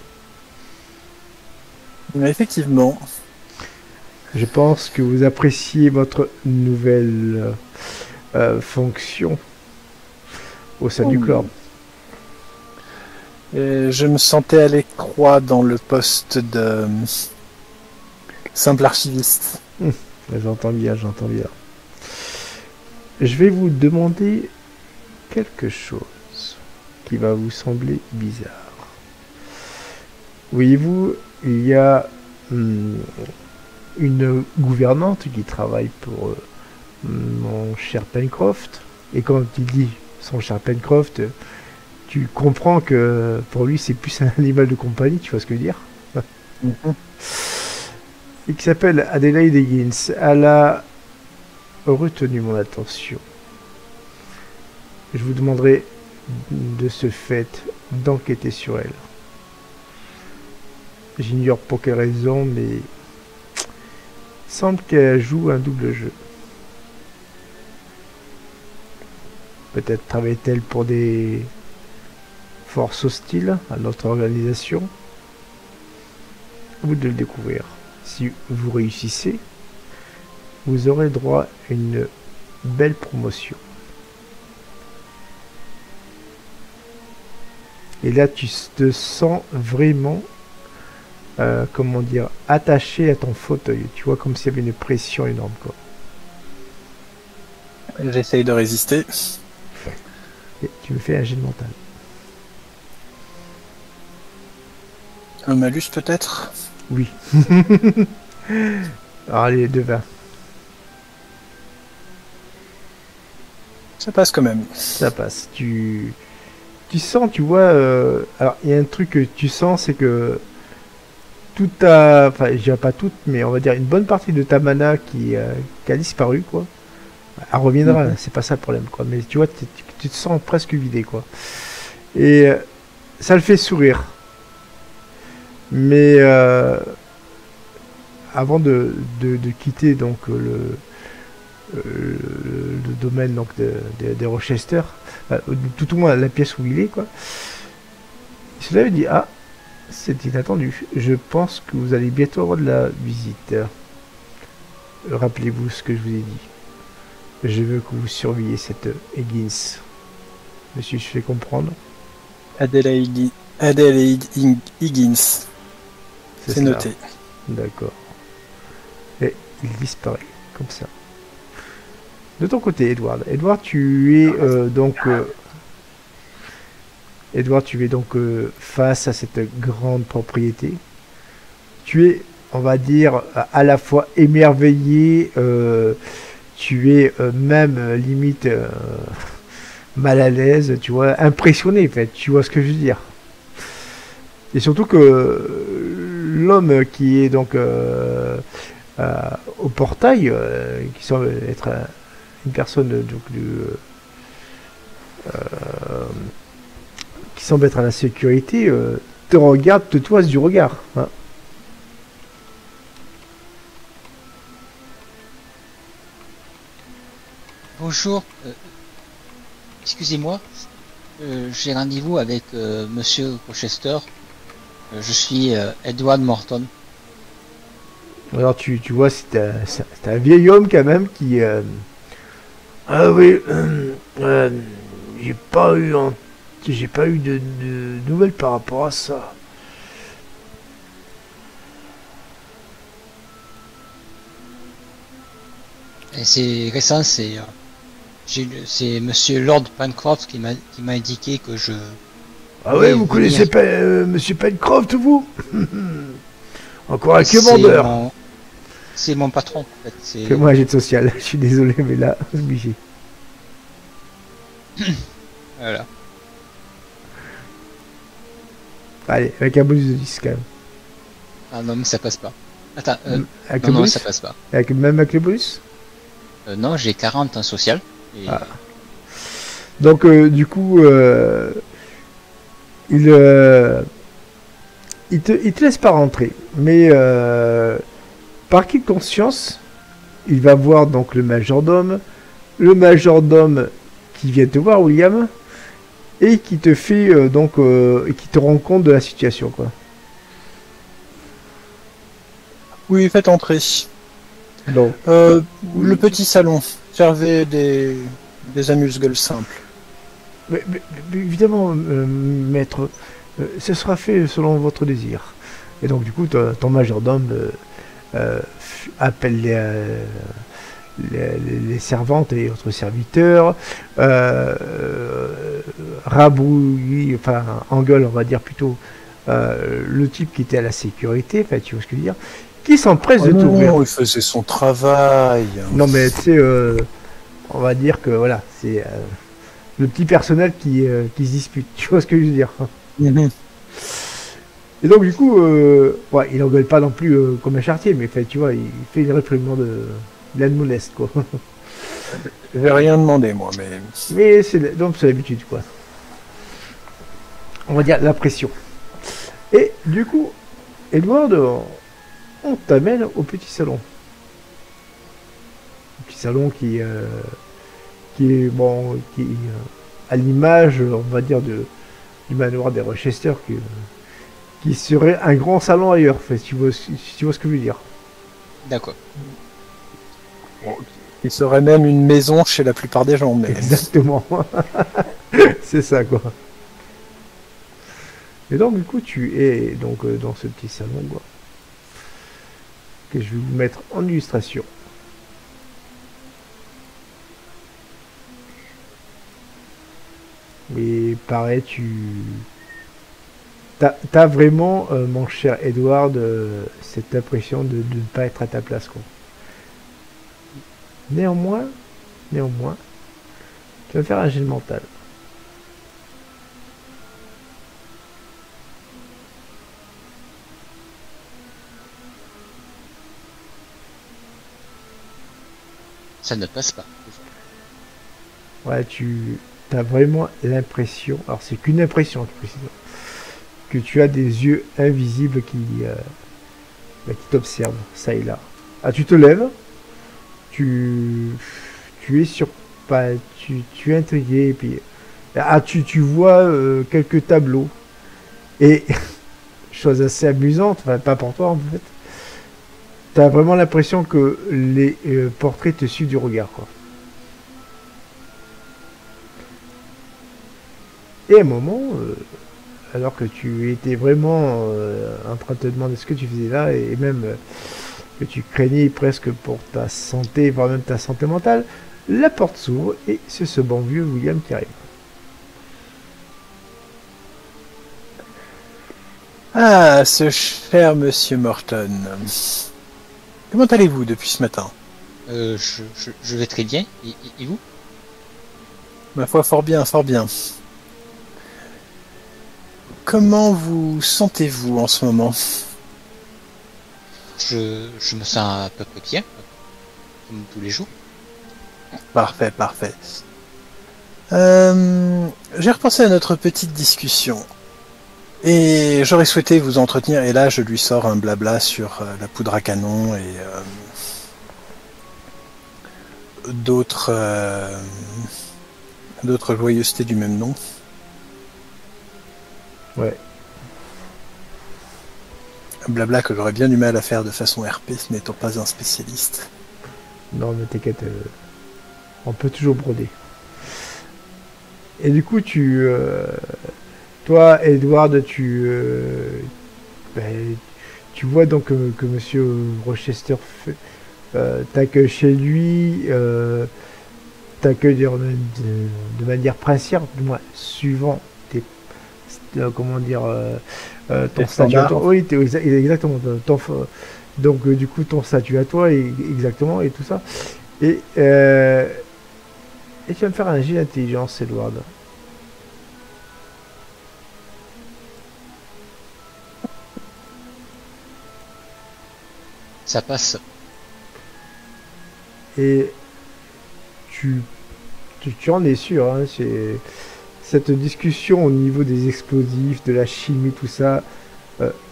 Effectivement. Je pense que vous appréciez votre nouvelle fonction au sein du club. Je me sentais à l'étroit dans le poste de simple archiviste. J'entends bien, j'entends bien. Je vais vous demander quelque chose qui va vous sembler bizarre. Voyez-vous, il y a une gouvernante qui travaille pour mon cher Pencroft. Et quand il dit son cher Pencroft, tu comprends que pour lui c'est plus un animal de compagnie, tu vois ce que je veux dire. Et qui s'appelle Adelaide Higgins. Elle a retenu mon attention. Je vous demanderai de ce fait d'enquêter sur elle. J'ignore pour quelle raison, mais il semble qu'elle joue un double jeu. Peut-être travaille-t-elle pour des forces hostiles à notre organisation. À vous de le découvrir. Si vous réussissez, vous aurez droit à une belle promotion. Et là, tu te sens vraiment, comment dire, attaché à ton fauteuil. Tu vois, comme s'il y avait une pression énorme, quoi. J'essaye de résister. Et tu me fais un jet de mental. Un malus peut-être? Oui. Alors, allez, 2-20. Ça passe quand même. Ça passe. Tu sens, tu vois... alors, il y a un truc que tu sens, c'est que tout ta... Enfin, je dirais pas toute, mais on va dire une bonne partie de ta mana qui a disparu, quoi. Elle reviendra, c'est pas ça le problème, quoi. Mais tu vois, tu te sens presque vidé, quoi. Et ça le fait sourire. Mais avant de quitter donc le domaine donc des Rochester, tout au moins la pièce où il est, quoi. Il se lève et dit: ah, c'est inattendu. Je pense que vous allez bientôt avoir de la visite. Rappelez-vous ce que je vous ai dit. Je veux que vous surveillez cette Higgins. Monsieur, je fais comprendre. Adelaide Higgins. C'est noté. D'accord. il disparaît, comme ça. De ton côté, Edward. Edward, tu es Edward, tu es donc face à cette grande propriété. Tu es, on va dire, à la fois émerveillé, tu es même limite mal à l'aise, tu vois, impressionné, en fait, tu vois ce que je veux dire. Et surtout que l'homme qui est donc au portail, qui semble être une personne donc, qui semble être à la sécurité, te regarde, te toise du regard. Hein. Bonjour, excusez-moi, j'ai rendez-vous avec Monsieur Rochester. Je suis Edward Morton. Alors tu vois, c'est un vieil homme quand même qui... Ah oui, j'ai pas eu de nouvelles par rapport à ça. Et c'est récent, c'est Monsieur Lord Pancroft qui m'a indiqué que je... Ah ouais, vous connaissez pas Monsieur Pencroft, vous? Encore un commandeur. C'est mon patron, en fait. Fais-moi un jet de social, je suis désolé, mais là, c'est obligé. Voilà. Allez, avec un bonus de 10 quand même. Ah non, mais ça passe pas. Attends, avec non, ça passe pas. Même avec le bonus non, j'ai 40 en social. Et... Ah. Donc, du coup, il te laisse pas rentrer. Mais, par qui de conscience, il va voir donc le majordome. Le majordome qui vient te voir, William, et qui te fait qui te rend compte de la situation, quoi. Oui, faites entrer. Donc, Le petit salon. Servez des amuse-gueules simples. mais évidemment, maître, ce sera fait selon votre désir. Et donc, du coup, ton majordome appelle les servantes et autres serviteurs, rabrouille, enfin, engueule, on va dire plutôt, le type qui était à la sécurité, enfin, tu vois ce que je veux dire, qui s'empresse de t'ouvrir. Il faisait son travail. Non, mais tu sais, on va dire que voilà, c'est le petit personnel qui se dispute, tu vois ce que je veux dire. Et donc, du coup, ouais, il engueule pas non plus comme un chartier, mais fait, tu vois, il fait une réprimande de l'aide modeste, quoi. Je vais rien demander, moi, mais... Mais c'est l'habitude, quoi. On va dire la pression. Et du coup, Edward, on t'amène au petit salon. Le petit salon qui est à l'image, on va dire, du manoir des Rochester, qui serait un grand salon ailleurs, fait, si tu vois ce que je veux dire. D'accord. Il serait même une maison chez la plupart des gens, mais... Exactement. C'est ça, quoi. Et donc, du coup, tu es donc dans ce petit salon, quoi, que je vais vous mettre en illustration. Mais pareil, t'as vraiment, mon cher Edward, cette impression de ne pas être à ta place, quoi. Néanmoins, tu vas faire un jet mental. Ça ne passe pas. Ouais, as vraiment l'impression, alors c'est qu'une impression, que tu as des yeux invisibles qui t'observent, ça et là. Ah, tu te lèves, tu es sur, tu es intrigué, et puis tu vois quelques tableaux, et chose assez amusante, enfin pas pour toi en fait, t'as vraiment l'impression que les portraits te suivent du regard, quoi. Et à un moment, alors que tu étais vraiment en train de te demander ce que tu faisais là, et même que tu craignais presque pour ta santé, voire même ta santé mentale, la porte s'ouvre et c'est ce bon vieux William qui arrive. Ah, ce cher monsieur Morton. Comment allez-vous depuis ce matin? Je vais très bien. Et vous? Ma foi, fort bien, fort bien. Comment vous sentez-vous en ce moment? Je me sens à peu près bien, comme tous les jours. Parfait, parfait. J'ai repensé à notre petite discussion. Et j'aurais souhaité vous entretenir, et là je lui sors un blabla sur la poudre à canon et d'autres joyeusetés du même nom. Ouais. Un blabla que j'aurais bien du mal à faire de façon RP, n'étant pas un spécialiste. Non, mais t'inquiète, on peut toujours broder. Et du coup, toi, Edward, tu vois donc que Monsieur Rochester t'accueille chez lui, t'accueille de manière princière, du moins suivant tes, comment dire, ton statut à toi. Oui, exactement. Donc du coup, ton statut à toi, exactement, et tout ça. Et tu vas me faire un jet d'intelligence, Edward. Ça passe. Et tu en es sûr, hein, cette discussion au niveau des explosifs, de la chimie, tout ça,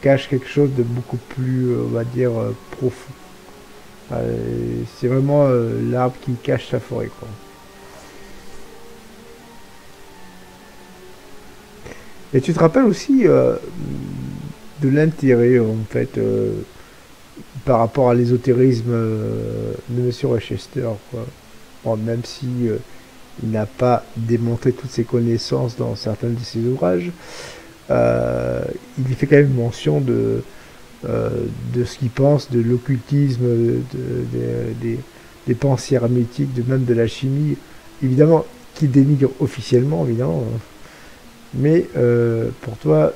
cache quelque chose de beaucoup plus, on va dire, profond. C'est vraiment l'arbre qui cache la forêt, quoi. Et tu te rappelles aussi de l'intérêt, en fait, par rapport à l'ésotérisme de Monsieur Rochester, quoi. Bon, même si il n'a pas démontré toutes ses connaissances dans certains de ses ouvrages, il y fait quand même mention de ce qu'il pense, de l'occultisme, des pensées hermétiques, même de la chimie, évidemment, qu'il dénigre officiellement, évidemment. Mais pour toi,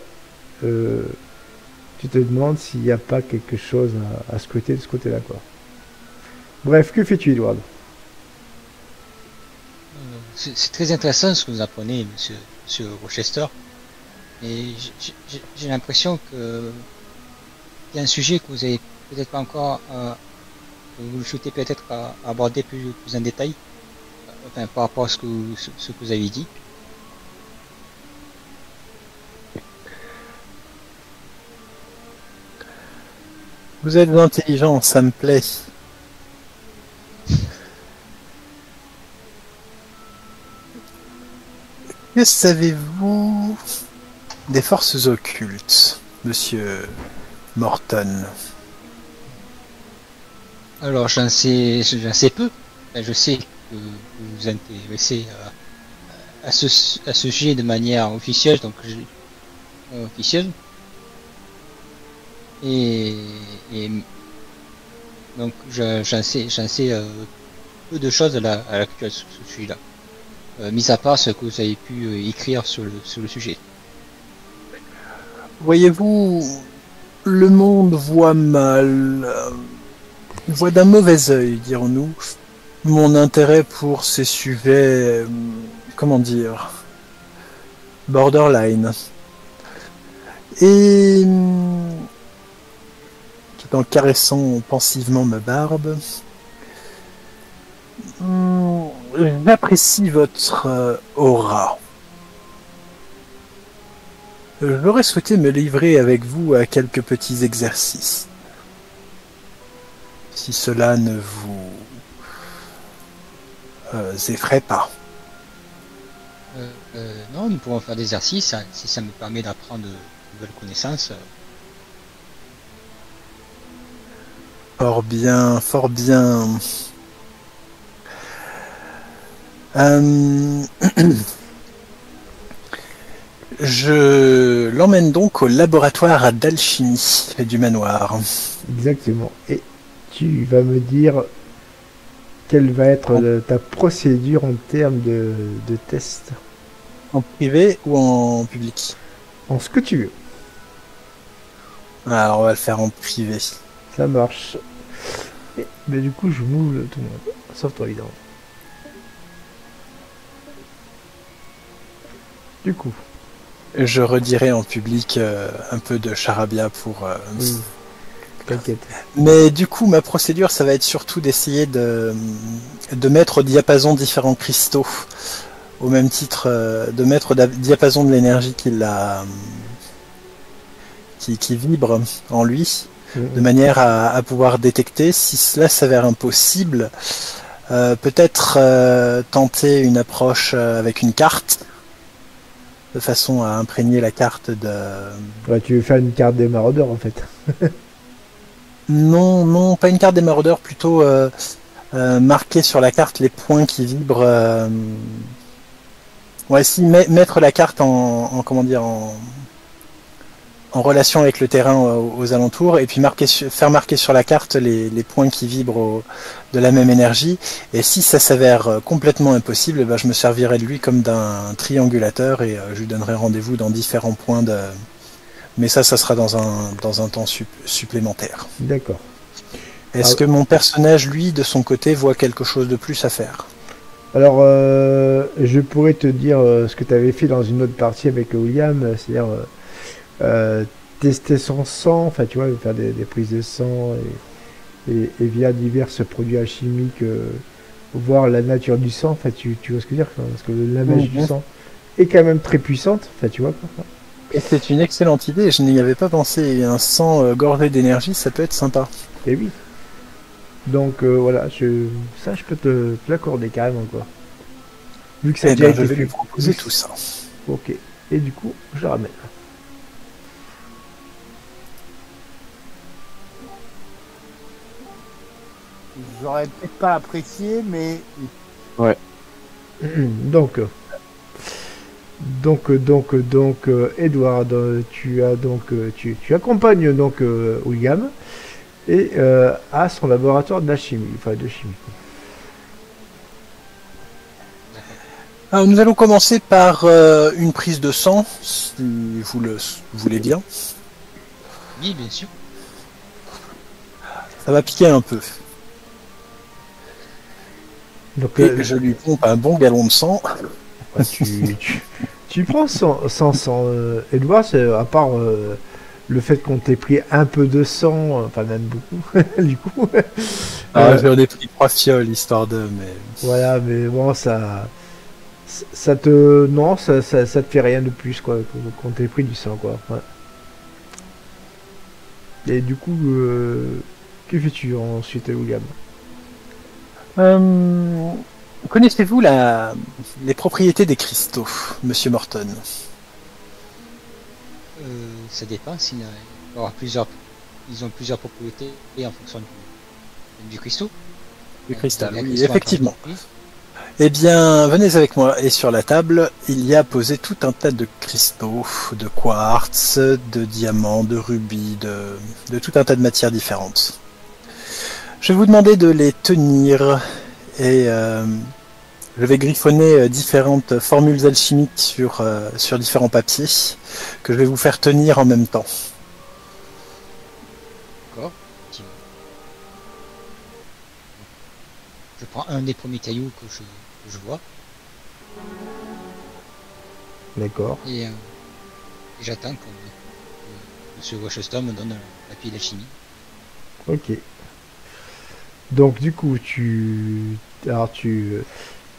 tu te demandes s'il n'y a pas quelque chose à ce côté-là, quoi. Bref, que fais-tu, Edward? C'est très intéressant ce que vous apprenez, monsieur Rochester. Et j'ai l'impression que il y a un sujet que vous avez peut-être pas encore, que vous souhaitez peut-être aborder plus en détail, enfin, par rapport à ce que vous avez dit. Vous êtes intelligent, ça me plaît. Que savez-vous des forces occultes, monsieur Morton? Alors j'en sais peu. Enfin, je sais que vous vous intéressez à ce sujet de manière officielle, donc officielle. Et donc j'en sais peu de choses à l'actuel sur ce sujet-là. Mis à part ce que vous avez pu écrire sur le sujet. Voyez-vous, le monde voit mal, voit d'un mauvais œil, dirons-nous, mon intérêt pour ces sujets, comment dire, borderline. Et tout en caressant pensivement ma barbe, j'apprécie votre aura. J'aurais souhaité me livrer avec vous à quelques petits exercices. Si cela ne vous effraie pas. Non, nous pourrons faire des exercices si ça me permet d'apprendre de nouvelles connaissances. Fort bien, fort bien. Je l'emmène donc au laboratoire d'alchimie du manoir. Exactement. Et tu vas me dire quelle va être ta procédure en termes de test. En privé ou en public? En ce que tu veux. Alors, on va le faire en privé. Ça marche. Mais du coup, je moule tout le monde. Sauf toi, évidemment. Du coup. Je redirai en public un peu de charabia pour... Oui. T'inquiète. Mais du coup, ma procédure, ça va être surtout d'essayer de mettre au diapason différents cristaux. Au même titre, de mettre au diapason de l'énergie qui vibre en lui, de manière à pouvoir détecter. Si cela s'avère impossible, peut-être tenter une approche avec une carte, de façon à imprégner la carte de... Ouais, tu veux faire une carte des maraudeurs, en fait. Non, non, pas une carte des maraudeurs, plutôt marquer sur la carte les points qui vibrent. Ouais, si mettre la carte comment dire, en relation avec le terrain aux alentours, et puis faire marquer sur la carte les points qui vibrent de la même énergie. Et si ça s'avère complètement impossible, eh ben, je me servirai de lui comme d'un triangulateur et je lui donnerai rendez-vous dans différents points de... Mais ça sera dans un temps supplémentaire. D'accord. Est-ce que mon personnage, lui, de son côté, voit quelque chose de plus à faire? Alors, je pourrais te dire ce que tu avais fait dans une autre partie avec William, c'est-à-dire tester son sang, enfin tu vois, faire des prises de sang et via divers produits alchimiques, voir la nature du sang, enfin tu vois ce que je veux dire, parce que la magie du sang est quand même très puissante, enfin tu vois quoi. Et c'est une excellente idée, je n'y avais pas pensé, un sang gorgé d'énergie, ça peut être sympa. Et oui. Donc voilà, ça je peux te l'accorder carrément quoi. Vu que ça a déjà été je vais fait. lui proposer tout ça. Ok. Et du coup, je le ramène. J'aurais peut-être pas apprécié, mais Donc, Edward, tu accompagnes donc William et à son laboratoire d'alchimie, enfin de chimie. Alors, nous allons commencer par une prise de sang, si vous le voulez bien. Oui, bien sûr. Ça va piquer un peu. Donc, Et je lui pompe un bon galon de sang. tu prends sans sang, Edward, à part le fait qu'on t'ait pris un peu de sang, enfin même beaucoup, du coup. J'en ai pris 3 fioles, histoire de... Mais... Voilà, mais bon, ça te fait rien de plus quoi qu'on t'ait pris du sang quoi. Ouais. Et du coup, que fais-tu ensuite, William? Connaissez-vous les propriétés des cristaux, Monsieur Morton? Ça dépend. Il y aura plusieurs, ils ont plusieurs propriétés et en fonction du cristaux. Du cristal, Il y a oui, cristaux effectivement. en Eh bien, venez avec moi. Et sur la table, il y a posé tout un tas de cristaux, de quartz, de diamants, de rubis, de tout un tas de matières différentes. Je vais vous demander de les tenir et je vais griffonner différentes formules alchimiques sur différents papiers que je vais vous faire tenir en même temps. D'accord. Je prends un des premiers cailloux que je vois D'accord. et j'attends que M. Rochester me donne un papier d'alchimie. Ok. Donc du coup,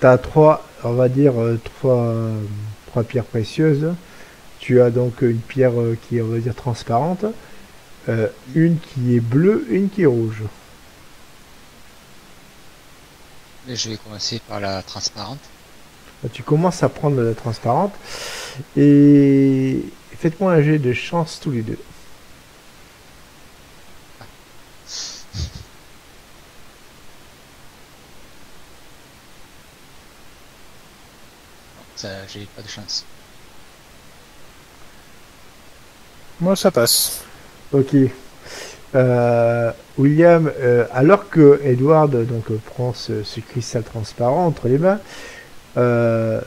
as trois, on va dire trois pierres précieuses. Tu as donc une pierre qui est, on va dire, transparente, une qui est bleue, une qui est rouge. Là, je vais commencer par la transparente. Tu commences à prendre la transparente et faites-moi un jet de chance tous les deux. Ça, j'ai pas de chance. Moi, ça passe. Ok. William, alors que Edward donc prend ce cristal transparent entre les mains, euh,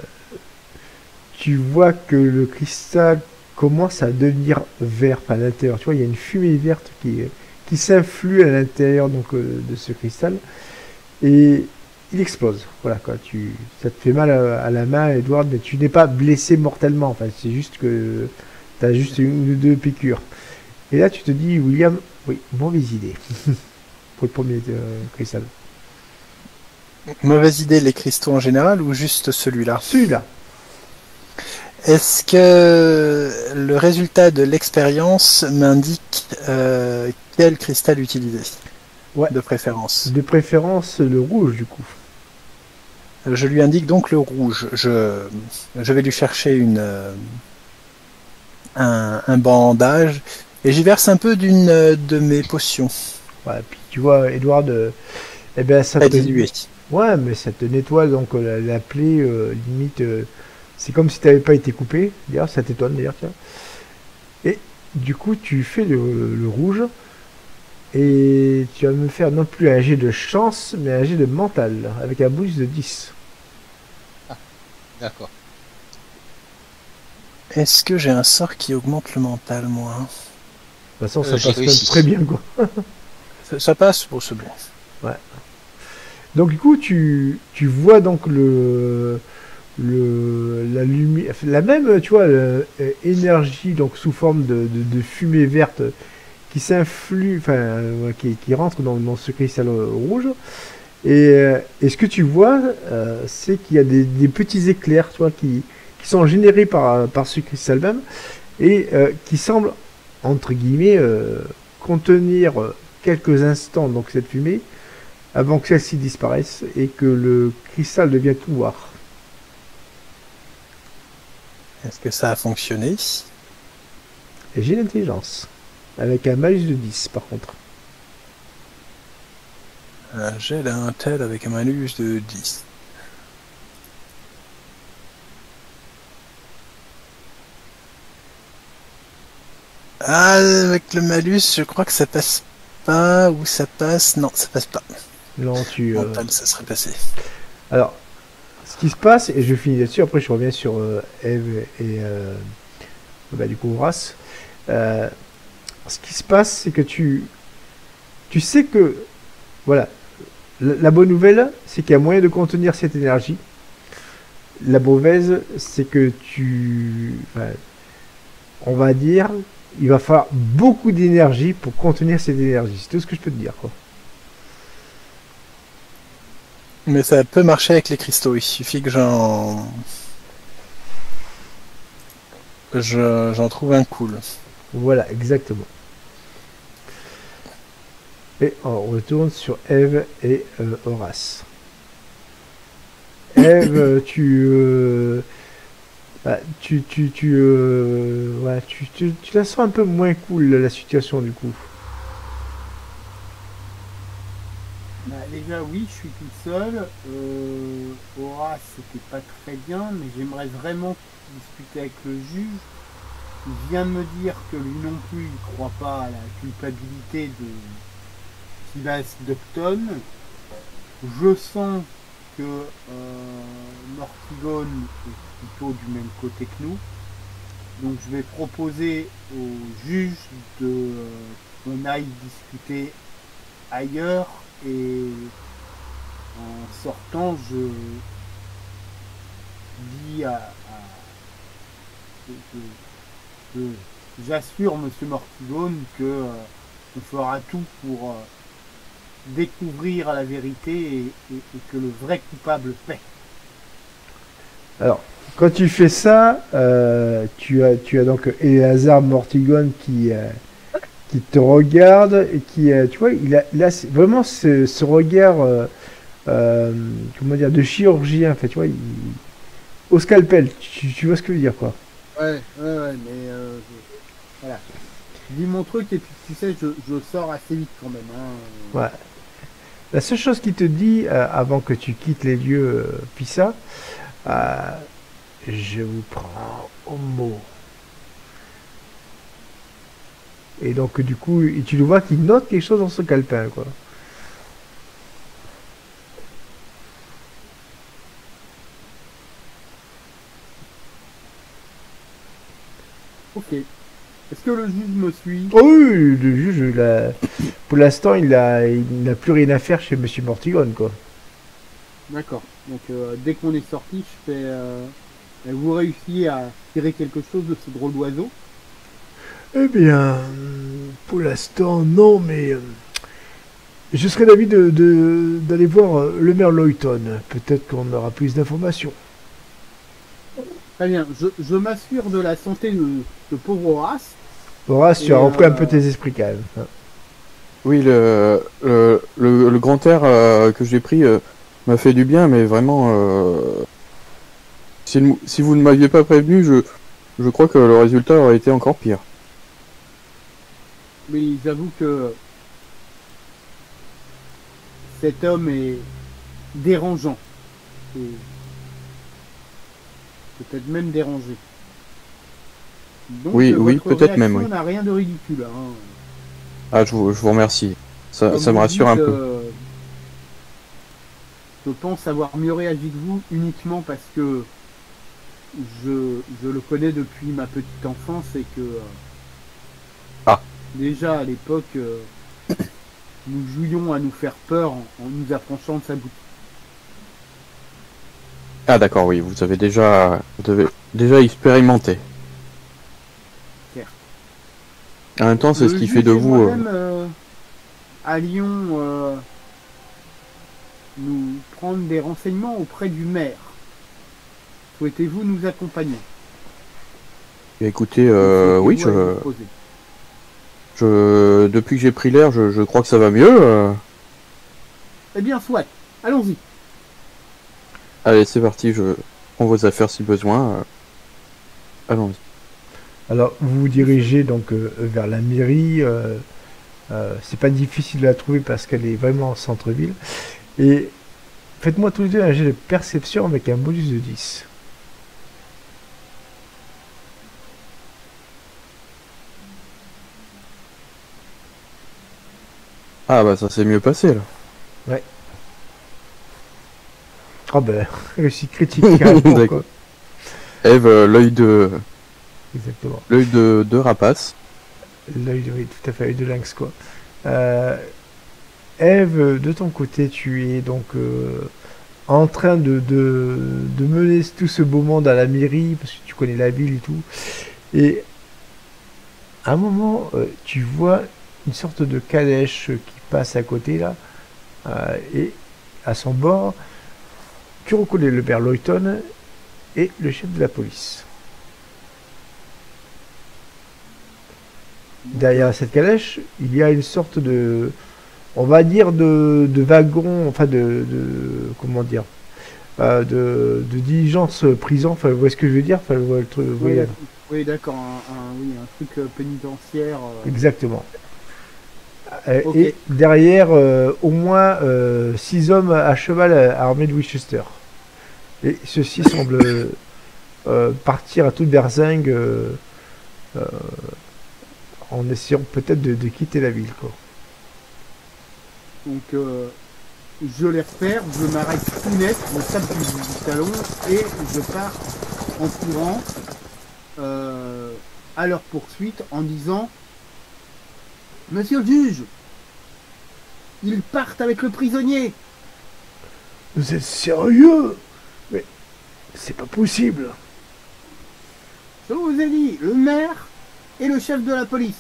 tu vois que le cristal commence à devenir vert à l'intérieur. Tu vois, il y a une fumée verte qui s'influe à l'intérieur donc de ce cristal et il explose. Voilà quoi. Ça te fait mal à la main, Edward, mais tu n'es pas blessé mortellement. Enfin, c'est juste que tu as juste une ou deux piqûres. Et là, tu te dis, William, oui, mauvaise idée pour le premier cristal. Mauvaise idée, les cristaux en général ou juste celui-là? Celui-là. Est-ce que le résultat de l'expérience m'indique quel cristal utiliser? Ouais. De préférence. De préférence le rouge du coup. Je lui indique donc le rouge. Je vais lui chercher un bandage et j'y verse un peu d'une de mes potions. Ouais, puis tu vois, Edward, eh ben ça Pas te dilué. ouais, mais ça te nettoie donc la plaie limite. C'est comme si tu n'avais pas été coupé. D'ailleurs, ça t'étonne d'ailleurs, tiens. Et du coup, tu fais le rouge et tu vas me faire non plus un jet de chance, mais un jet de mental avec un bonus de 10. D'accord. Est-ce que j'ai un sort qui augmente le mental, moi? De toute façon, ça J'ai passe même réussi. très bien quoi. Ça passe pour ce bon. Donc du coup, tu vois donc la lumière, la même, tu vois, énergie donc sous forme de fumée verte qui s'influe, enfin, qui rentre dans ce cristal rouge. Et ce que tu vois, c'est qu'il y a des petits éclairs, tu vois, qui sont générés par ce cristal même et qui semblent entre guillemets contenir quelques instants donc cette fumée avant que celle-ci disparaisse et que le cristal devienne tout noir. Est-ce que ça a fonctionné? Et j'ai l'intelligence. Avec un malus de 10 par contre. Un jet d'un tel avec un malus de 10. Ah, avec le malus, je crois que ça passe pas, ou ça passe... Non, ça passe pas. Non, Mental, ça serait passé. Alors, ce qui se passe, et je finis là-dessus, après je reviens sur Eve et du coup Horace. Ce qui se passe, c'est que tu sais que, voilà, la bonne nouvelle, c'est qu'il y a moyen de contenir cette énergie. La mauvaise, c'est que on va dire, il va falloir beaucoup d'énergie pour contenir cette énergie. C'est tout ce que je peux te dire, quoi. Mais ça peut marcher avec les cristaux, il suffit que j'en trouve un cool. Voilà, exactement. Et on retourne sur Eve et Horace. Eve, tu la sens un peu moins cool la situation du coup. Bah, déjà oui, je suis tout seul. Horace, c'était pas très bien, mais j'aimerais vraiment discuter avec le juge. Il vient de me dire que lui non plus, il croit pas à la culpabilité de Silas Dupton. Je sens que Mortigone est plutôt du même côté que nous. Donc je vais proposer au juge qu'on aille discuter ailleurs et en sortant je dis j'assure Monsieur Mortigone que on fera tout pour découvrir la vérité et que le vrai coupable paie. Alors, quand tu fais ça, tu as donc Eleazar Mortigone qui te regarde et qui, tu vois, il a vraiment ce regard, comment dire, de chirurgien, en fait, tu vois, au scalpel, tu vois ce que je veux dire, quoi. Ouais, mais voilà. Je dis mon truc et puis tu sais, je sors assez vite quand même. Hein. Ouais. La seule chose qu'il te dit avant que tu quittes les lieux Pissa, je vous prends au mot. Et donc du coup, tu le vois qu'il note quelque chose dans son calepin, quoi. Ok. Est-ce que le juge me suit? Oh oui, le juge, pour l'instant, il n'a plus rien à faire chez Monsieur Mortigone, quoi. D'accord. Donc dès qu'on est sorti, je fais. Vous réussissez à tirer quelque chose de ce drôle d'oiseau? Eh bien, pour l'instant, non, mais je serais d'avis d'aller voir le maire Loyton. Peut-être qu'on aura plus d'informations. Très bien. Je m'assure de la santé de pauvre Horace. Horace, tu Et, as repris un peu tes esprits quand même, hein. Oui, le grand air que j'ai pris m'a fait du bien, mais vraiment, si vous ne m'aviez pas prévenu, je crois que le résultat aurait été encore pire. Mais j'avoue que cet homme est dérangeant. Et peut-être même dérangé. Donc, Oui, oui, votre peut-être même, réaction oui. n'a rien de ridicule. Hein. Ah, je vous remercie. Ça Comme me vous rassure dites, un peu. Je pense avoir mieux réagi que vous uniquement parce que je le connais depuis ma petite enfance et que Ah. déjà à l'époque nous jouions à nous faire peur en nous approchant de sa boutique. Ah, d'accord, oui, vous avez déjà expérimenté. Certes. En même temps, c'est Le ce qui juge fait de et vous. moi-même, allions nous prendre des renseignements auprès du maire. Souhaitez-vous nous accompagner? Écoutez, oui, Souhaitez-vous aller vous poser? depuis que j'ai pris l'air, je crois que ça va mieux. Eh bien, soit. Allons-y. Allez, c'est parti, je prends vos affaires si besoin. Allons-y. Alors, vous vous dirigez donc vers la mairie. C'est pas difficile de la trouver parce qu'elle est vraiment en centre-ville. Et faites-moi tous les deux un jet de perception avec un bonus de 10. Ah bah ça s'est mieux passé là. Oh ben, réussite critique carrément, quoi. D'accord. Eve, Exactement. l'œil de rapace. L'œil de, oui, tout à fait, l'œil de lynx, quoi. Eve, de ton côté, tu es donc en train de mener tout ce beau monde à la mairie, parce que tu connais la ville et tout. Et à un moment, tu vois une sorte de calèche qui passe à côté, là, et à son bord, tu reconnais le père Loyton et le chef de la police. Derrière cette calèche, il y a une sorte de, on va dire, de wagon, enfin comment dire, de diligence prison, enfin, vous voyez ce que je veux dire, enfin, vous voyez le truc, vous voyez. Oui, d'accord, un truc pénitentiaire. Exactement. Ok. Et derrière, au moins 6 hommes à cheval armés de Winchester. Et ceux-ci semblent partir à toute berzingue en essayant peut-être de quitter la ville, quoi. Donc, je les repère, je m'arrête tout net, je tape du talon et je pars en courant à leur poursuite en disant: Monsieur le juge, ils partent avec le prisonnier. Vous êtes sérieux? Mais c'est pas possible. Je vous ai dit, le maire et le chef de la police.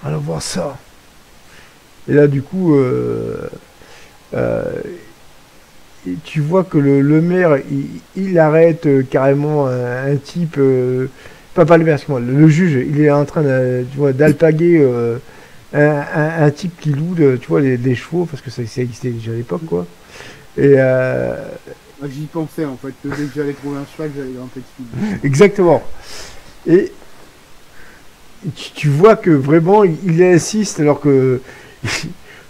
Allons voir ça. Et là, du coup, tu vois que le maire, il arrête carrément un type. Pas le maire, excuse-moi, le juge, il est en train d'alpaguer un type qui loue tu vois, des chevaux, parce que ça existait déjà à l'époque, quoi. Et Moi, j'y pensais en fait, que dès que j'allais trouver un cheval, j'allais grimper dessus. exactement. Et tu vois que vraiment, il insiste, alors que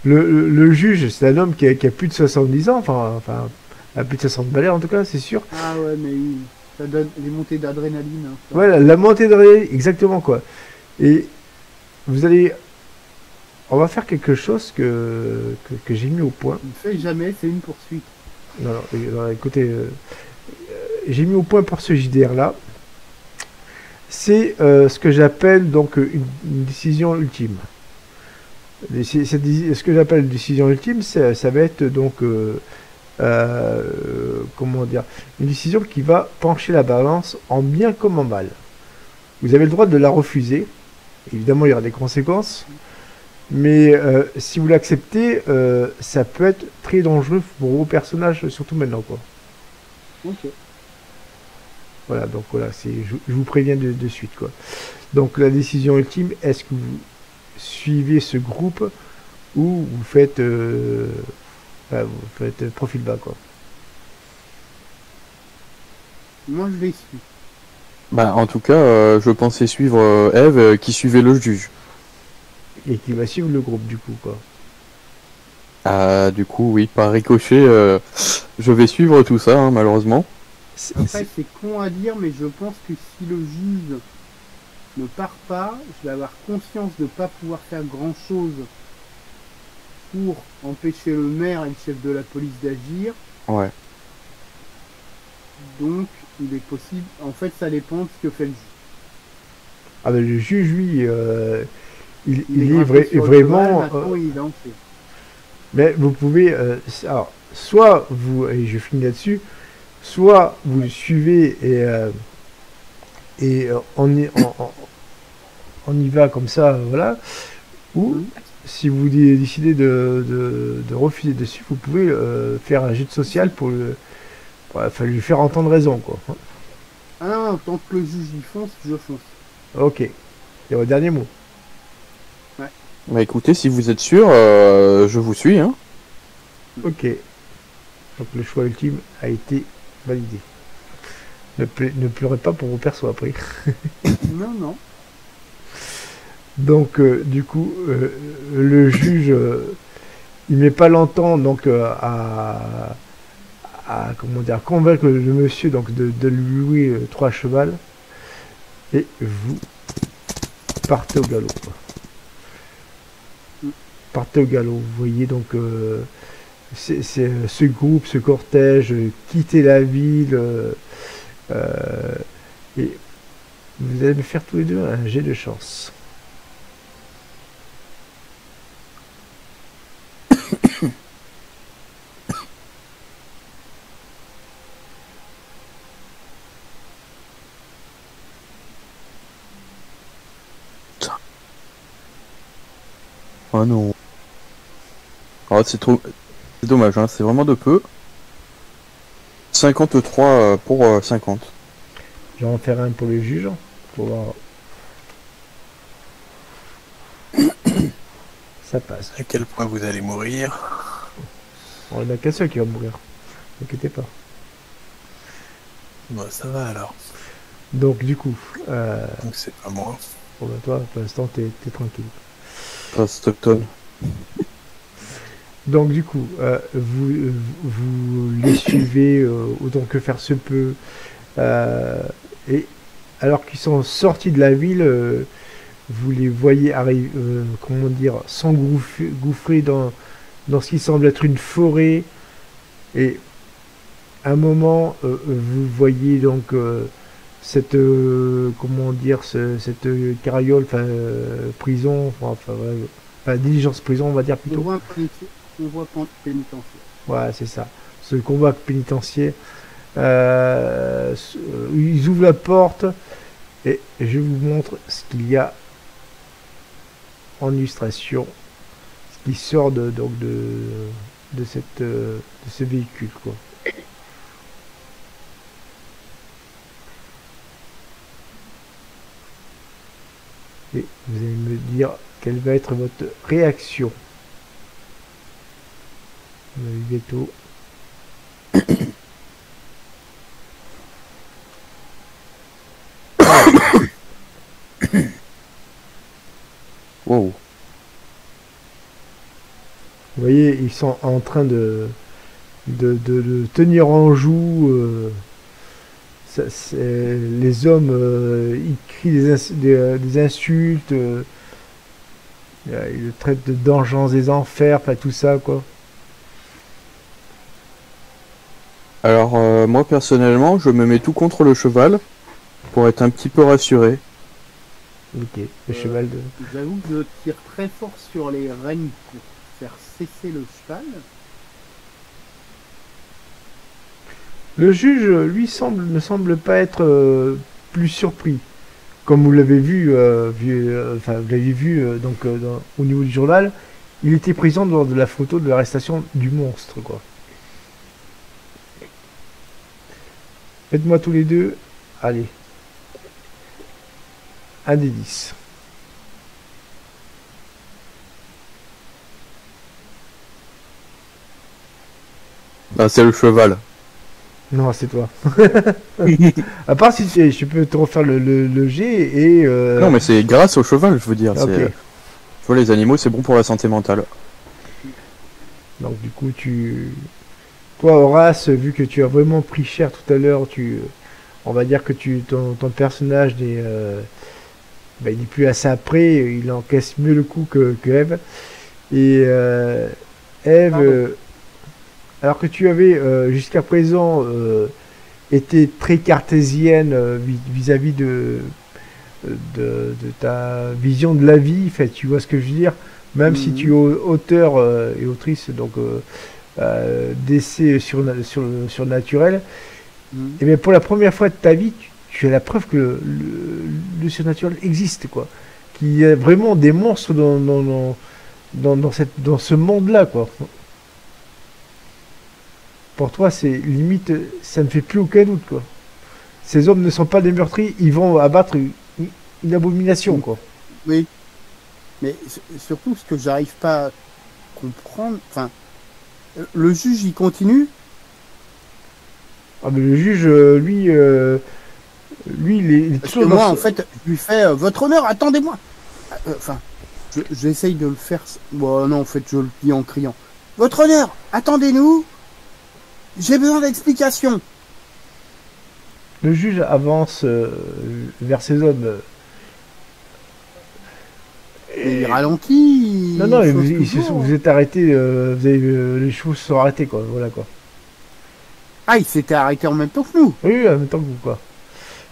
le juge, c'est un homme qui a plus de 70 ans, enfin, à plus de 60 balais en tout cas, c'est sûr. Ah ouais, mais oui. Ça donne les montées d'adrénaline. Hein, ça. Voilà, la montée de réalité, exactement quoi. Et vous allez... On va faire quelque chose que j'ai mis au point. Ne fais jamais, c'est une poursuite. Non, écoutez, j'ai mis au point pour ce JDR là. C'est ce que j'appelle donc une décision ultime. Ce que j'appelle une décision ultime, ça va être donc comment dire, une décision qui va pencher la balance en bien comme en mal. Vous avez le droit de la refuser. Évidemment, il y aura des conséquences. Mais si vous l'acceptez, ça peut être très dangereux pour vos personnages, surtout maintenant, quoi. Ok. Voilà, donc voilà, je vous préviens de suite, quoi. Donc la décision ultime, est-ce que vous suivez ce groupe ou vous faites, profil bas, quoi. Moi, je les suis. Bah, en tout cas, je pensais suivre Eve qui suivait le juge. Et qui va suivre le groupe, du coup, quoi. Ah, du coup, oui, par ricochet, je vais suivre tout ça, hein, malheureusement. Après, c'est con à dire, mais je pense que si le juge ne part pas, je vais avoir conscience de ne pas pouvoir faire grand chose pour empêcher le maire et le chef de la police d'agir. Ouais. Donc, il est possible. En fait, ça dépend de ce que fait le juge. Ah ben le juge, lui, il est grimpé sur le vraiment... cheval, maintenant, il est lancé. mais vous pouvez... alors, soit vous... Et je finis là-dessus. Soit vous le suivez et on y va comme ça, voilà. Ou si vous décidez de refuser dessus, vous pouvez faire un jet de social pour lui faire entendre raison, quoi. Ah non, tant que le juge y fonce, je fonce. Ok. Et au dernier mot. Bah écoutez, si vous êtes sûr, je vous suis, hein. Ok. Donc le choix ultime a été validé. Ne pleurez pas pour vos persos après. Non, non. Donc du coup, le juge, il met pas longtemps donc à comment dire, convaincre le monsieur donc de lui louer 3 chevals et vous partez au galop, quoi. Partez au galop. Vous voyez donc c'est ce groupe, ce cortège quitter la ville et vous allez me faire tous les deux un jet de chance. Oh non. Oh, c'est trop... C'est dommage, hein, c'est vraiment de peu. 53 pour 50. Je vais en faire un pour le juge. Pour voir. Ça passe. À quel point vous allez mourir? On n'a qu'un seul qui va mourir. Ne inquiétez pas. Bon, ça va alors. Donc du coup, Donc c'est pas moi. bon, bah, toi pour l'instant t'es tranquille. Pas Stockton. Donc du coup, vous les suivez autant que faire se peut. Et alors qu'ils sont sortis de la ville, vous les voyez arriver, comment dire, s'engouffrer dans ce qui semble être une forêt. Et à un moment, vous voyez donc cette, comment dire, cette carriole, enfin prison, diligence prison, on va dire plutôt. Convoi pénitentiaire. Ouais, c'est ça. Ce convoi pénitentiaire. Ils ouvrent la porte et je vous montre ce qu'il y a en illustration, ce qui sort de ce véhicule, quoi. Et vous allez me dire quelle va être votre réaction. Bientôt. Wow. Vous voyez, ils sont en train de tenir en joue les hommes, ils crient des insultes, ils le traitent de d'engeance des enfers, enfin tout ça quoi. Alors, moi personnellement, je me mets tout contre le cheval pour être un petit peu rassuré. Ok, le cheval de... J'avoue que je tire très fort sur les rênes pour faire cesser le cheval. Le juge, lui, ne semble pas être plus surpris. Comme vous l'avez vu, enfin, vous l'avez vu au niveau du journal, il était présent lors de la photo de l'arrestation du monstre, quoi. Faites-moi tous les deux. Allez. Un des 10. Ah, c'est le cheval. Non, c'est toi. À part si je peux te refaire le G et... Non, mais c'est grâce au cheval, je veux dire. Ok. Tu vois, les animaux, c'est bon pour la santé mentale. Donc du coup, toi, Horace, vu que tu as vraiment pris cher tout à l'heure, on va dire que ton personnage il n'est plus assez après, il encaisse mieux le coup que Eve. Et Eve, alors que tu avais jusqu'à présent été très cartésienne vis-à-vis de ta vision de la vie, en fait, tu vois ce que je veux dire, même si tu es auteur et autrice donc d'essais surnaturels, et bien pour la première fois de ta vie, tu as la preuve que le surnaturel existe, quoi, qu'il y a vraiment des monstres dans ce monde-là, quoi. Pour toi, c'est limite, ça ne fait plus aucun doute, quoi. Ces hommes ne sont pas des meurtriers, ils vont abattre une abomination, quoi. Oui. Mais surtout, ce que j'arrive pas à comprendre, enfin, le juge, il continue. Ah, mais le juge, lui, il est Parce que toujours moi, dans en fait, je lui fais votre honneur, attendez-moi. Enfin, j'essaye de le faire. Bon, non, en fait, je le dis en criant. Votre honneur, attendez-nous. J'ai besoin d'explications. Le juge avance vers ces hommes. Et il ralentit. Non, il vous êtes arrêté, les chevaux se sont arrêtés, quoi. Voilà, quoi. Ah, il s'était arrêté en même temps que nous. Oui, en même temps que vous, quoi.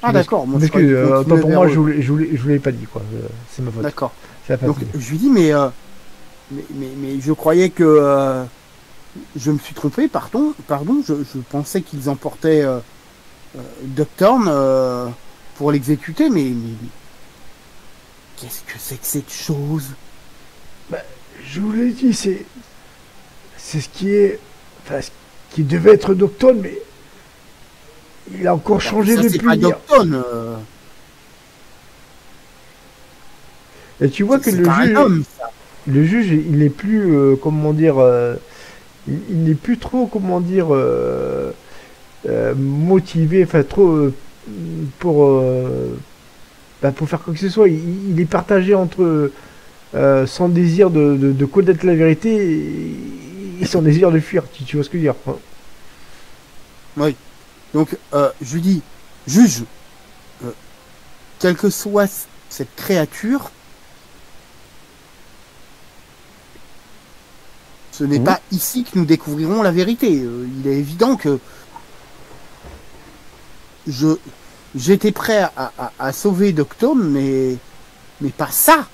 Ah, d'accord. Moi, Parce que, autant pour moi, je vous l'ai pas dit, quoi. C'est ma faute. D'accord. C'est la Donc, je lui dis, mais je croyais que je me suis trompé, pardon, je pensais qu'ils emportaient Doc Thorne pour l'exécuter, mais qu'est-ce que c'est que cette chose? Bah, je vous l'ai dit, c'est ce qui est, enfin, ce qui devait être Doc Thorne, mais il a encore changé ça, depuis c'est pas hier. Doc Thorne. Et tu vois que le juge, il n'est plus, comment dire, il n'est plus trop, comment dire, motivé, enfin trop pour faire quoi que ce soit. Il est partagé entre son désir de connaître la vérité et son désir de fuir. Tu vois ce que je veux dire? Oui. Donc, je lui dis, juge, quelle que soit cette créature, ce n'est pas ici que nous découvrirons la vérité. Il est évident que j'étais prêt à sauver Doc Thorne, mais pas ça.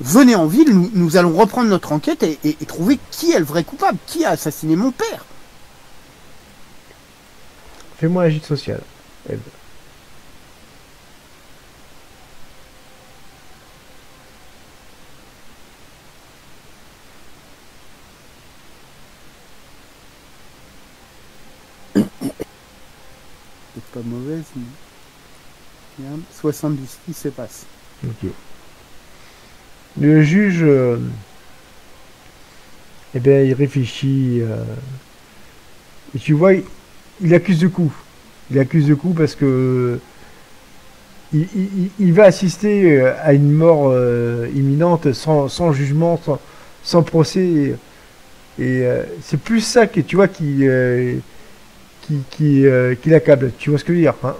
Venez en ville, nous allons reprendre notre enquête et trouver qui est le vrai coupable, qui a assassiné mon père. Fais-moi un gîte social, Eve. C'est pas mauvaise, mais... 70, il se passe. Ok. Le juge, eh bien, il réfléchit. Et tu vois, il accuse de coup. Il accuse de coup parce que il va assister à une mort imminente sans jugement, sans procès. Et c'est plus ça que tu vois qui qui l'accable. Tu vois ce que je veux dire, hein?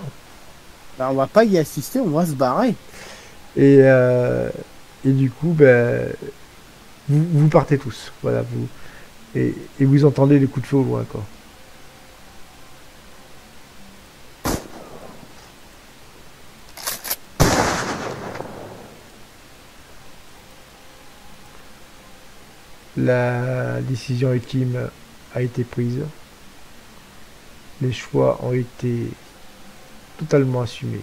Bah, on va pas y assister, on va se barrer. Et du coup, ben, vous partez tous. Voilà, et vous entendez les coups de feu au loin, quoi. La décision ultime a été prise. Les choix ont été totalement assumés.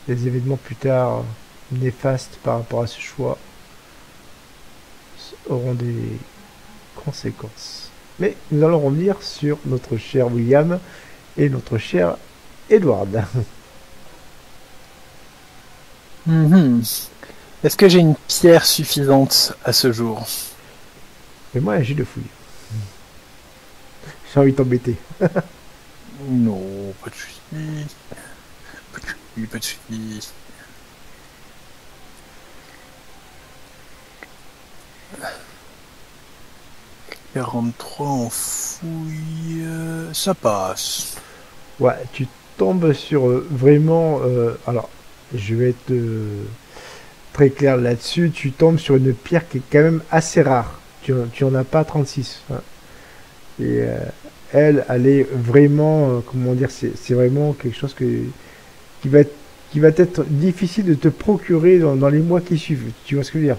Les événements plus tard néfastes par rapport à ce choix auront des conséquences. Mais nous allons revenir sur notre cher William et notre cher Edward. Mhm. Est-ce que j'ai une pierre suffisante à ce jour? Fais-moi un jet de fouille. J'ai envie de t'embêter. Non, pas de soucis. Pas de soucis, pas de soucis. « 43 en fouille, ça passe. » Ouais, tu tombes sur vraiment... alors, je vais être très clair là-dessus. Tu tombes sur une pierre qui est quand même assez rare. Tu en as pas 36. Hein. Et elle est vraiment... comment dire, c'est vraiment quelque chose qui va être difficile de te procurer dans les mois qui suivent. Tu vois ce que je veux dire?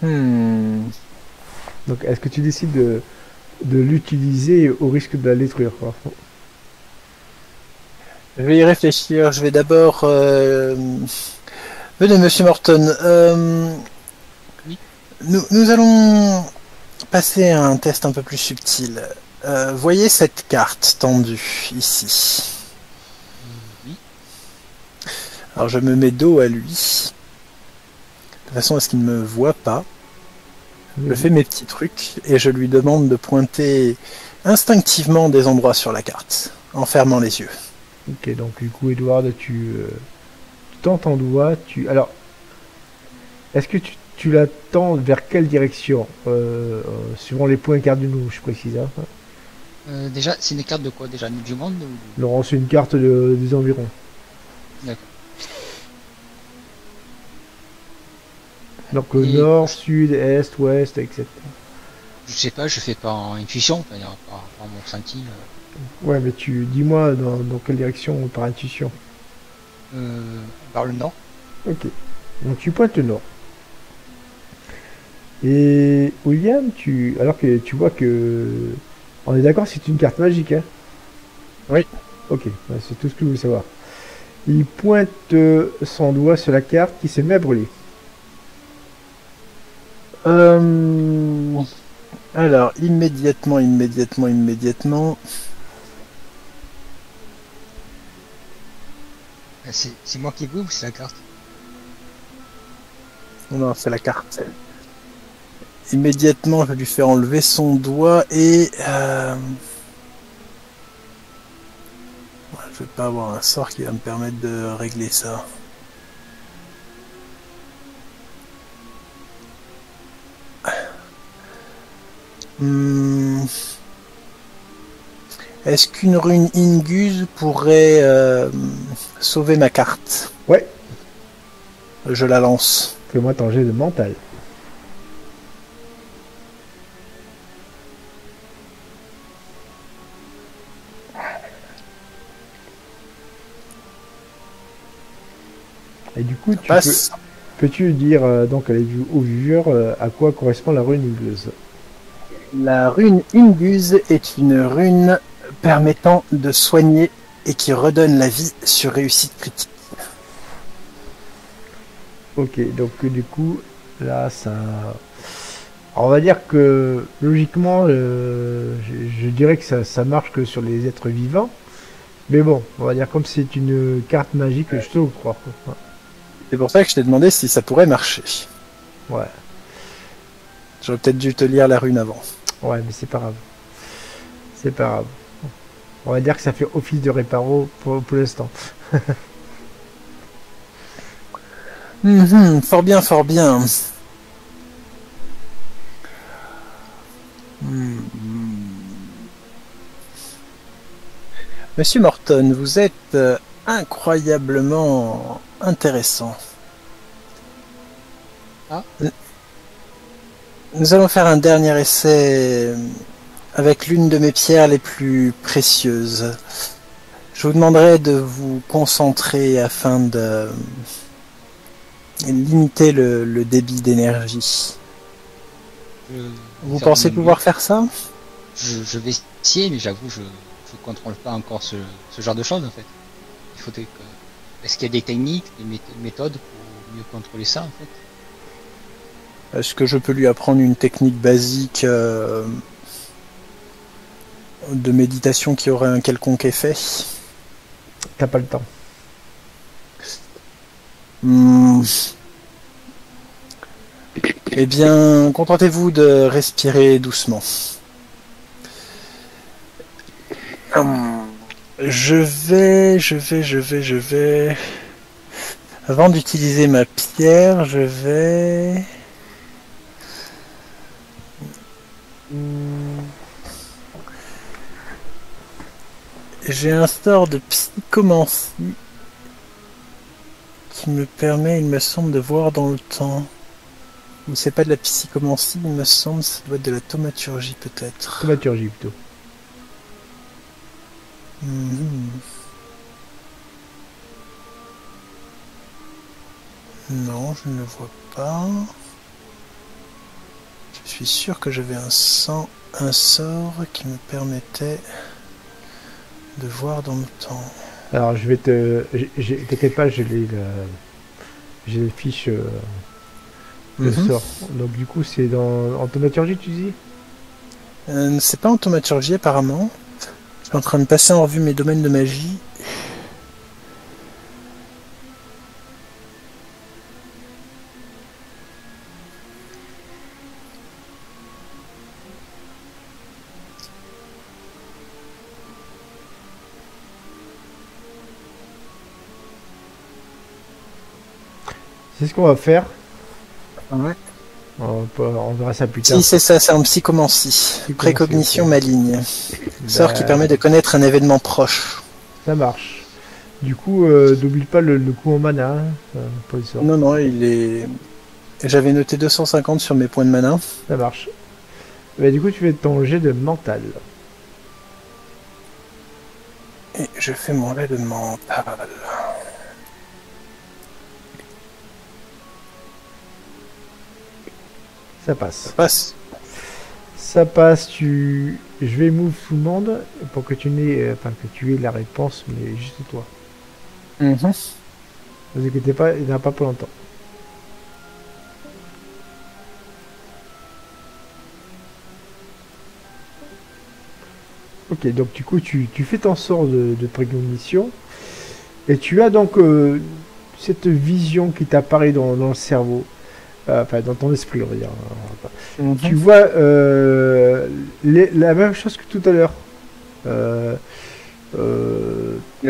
Hmm. Donc, est-ce que tu décides de l'utiliser au risque de la détruire, quoi? Je vais y réfléchir. Je vais d'abord... Venez, Monsieur Morton. Oui. Nous allons passer à un test un peu plus subtil. Voyez cette carte tendue ici. Oui. Alors je me mets dos à lui, de façon à ce qu'il ne me voit pas. Je fais mes petits trucs et je lui demande de pointer instinctivement des endroits sur la carte, en fermant les yeux. Ok, donc du coup, Edward, tu tends ton doigt. Alors, est-ce que tu la tends vers quelle direction? Suivant les points cardinaux, je précise. Hein. Déjà, c'est une carte de quoi déjà? Du monde ou... Non, c'est une carte des environs. D'accord. Donc Et- nord, sud, est, ouest, etc. Je sais pas, je fais pas en intuition, c'est-à-dire par mon ressenti. Ouais, mais dis-moi dans quelle direction par intuition. Vers le nord. Ok. Donc tu pointes le nord. Et William, alors que tu vois que... On est d'accord, c'est une carte magique, hein? Oui. Ok, ouais, c'est tout ce que je voulais savoir. Il pointe son doigt sur la carte qui se met à brûler. Alors, immédiatement. C'est moi qui brûle ou c'est la carte? Non, c'est la carte. Immédiatement, je lui fais enlever son doigt et... je vais pas avoir un sort qui va me permettre de régler ça. Est-ce qu'une rune Inguse pourrait sauver ma carte? Ouais, Je la lance. fais-moi ton jet de mental. Et du coup, Passe. peux-tu dire donc aux viewers à quoi correspond la rune Ingleuse? La rune Inguse est une rune permettant de soigner et qui redonne la vie sur réussite critique. Ok, donc du coup, là, ça... Alors, on va dire que, logiquement, je dirais que ça marche que sur les êtres vivants. Mais bon, on va dire comme c'est une carte magique, je te le crois. Quoi. C'est pour ça que je t'ai demandé si ça pourrait marcher. Ouais, J'aurais peut-être dû te lire la rune avant. ouais, mais c'est pas grave. C'est pas grave. On va dire que ça fait office de réparo pour l'instant. Fort bien, fort bien. Monsieur Morton, vous êtes incroyablement intéressant. Ah. Nous allons faire un dernier essai avec l'une de mes pierres les plus précieuses. Je vous demanderai de vous concentrer afin de limiter le débit d'énergie. Vous pensez pouvoir faire ça? Je vais essayer, mais j'avoue, je contrôle pas encore ce genre de choses en fait. Il faudrait que... Est-ce qu'il y a des techniques, des méthodes pour mieux contrôler ça en fait? Est-ce que je peux lui apprendre une technique basique de méditation qui aurait un quelconque effet? T'as pas le temps. Eh bien, contentez-vous de respirer doucement. Je vais... Avant d'utiliser ma pierre, je vais... J'ai un sort de psychomancie qui me permet, il me semble, de voir dans le temps. Ou c'est pas de la psychomancie, il me semble, ça doit être de la thaumaturgie peut-être. Thaumaturgie plutôt. Non, je ne le vois pas. Je suis sûr que j'avais un sort qui me permettait de voir dans le temps. Alors je vais t'inquiète pas, j'ai les fiches de sort. Donc du coup c'est en thaumaturgie tu dis? C'est pas en thaumaturgie apparemment. Je suis en train de passer en revue mes domaines de magie. C'est ce qu'on va faire. Ouais. On verra ça plus tard. Si, c'est ça, c'est en psychomancie. Précognition ok. maligne. Sort qui permet de connaître un événement proche. Ça marche. Du coup, n'oublie pas le coup en mana pour les sorts. Non, il est... J'avais noté 250 sur mes points de mana. Ça marche. Bah, du coup, tu fais ton jet de mental. Et je fais mon jet de mental. Ça passe. Ça passe. Ça passe, je vais move tout le monde pour que tu aies la réponse, mais juste toi. Ne vous inquiétez pas, il n'y en a pas pour longtemps. Ok, donc du coup tu fais ton sort de précognition et tu as donc cette vision qui t'apparaît dans le cerveau. Enfin, dans ton esprit, on va dire. Tu vois la même chose que tout à l'heure. Le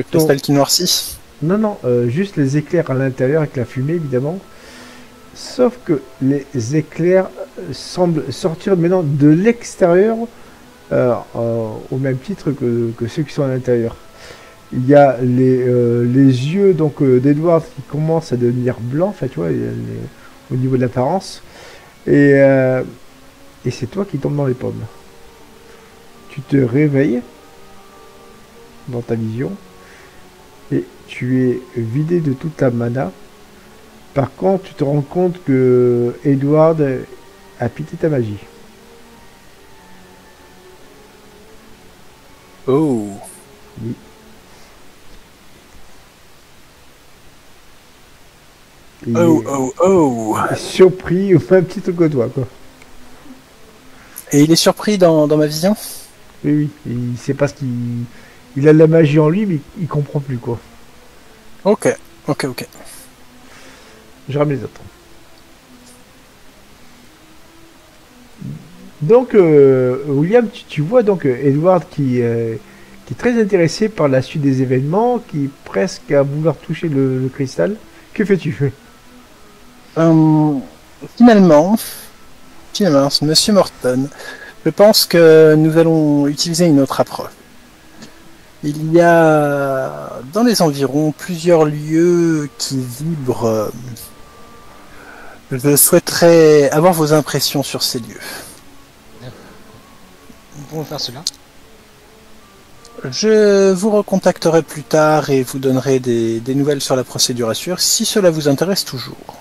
cristal qui noircit. Non, juste les éclairs à l'intérieur avec la fumée, évidemment. Sauf que les éclairs semblent sortir maintenant de l'extérieur au même titre que ceux qui sont à l'intérieur. Il y a les yeux donc d'Edward qui commencent à devenir blancs, en fait, tu vois, au niveau de l'apparence, et c'est toi qui tombes dans les pommes. Tu te réveilles dans ta vision et tu es vidé de toute ta mana. Par contre, tu te rends compte que Edward a piqué ta magie. Oh. Oui. Oh. Surpris au même titre que toi, quoi. Et il est surpris dans ma vision? Oui. Il sait pas ce qu'il... Il a de la magie en lui, mais il comprend plus, quoi. Ok. Je ramène les autres. Donc, William, tu vois donc Edward qui est très intéressé par la suite des événements, qui est presque à vouloir toucher le cristal. Que fais-tu? Finalement, Monsieur Morton, je pense que nous allons utiliser une autre approche. Il y a dans les environs plusieurs lieux qui vibrent. Je souhaiterais avoir vos impressions sur ces lieux. Nous pouvons faire cela. Je vous recontacterai plus tard et vous donnerai des nouvelles sur la procédure à suivre si cela vous intéresse toujours.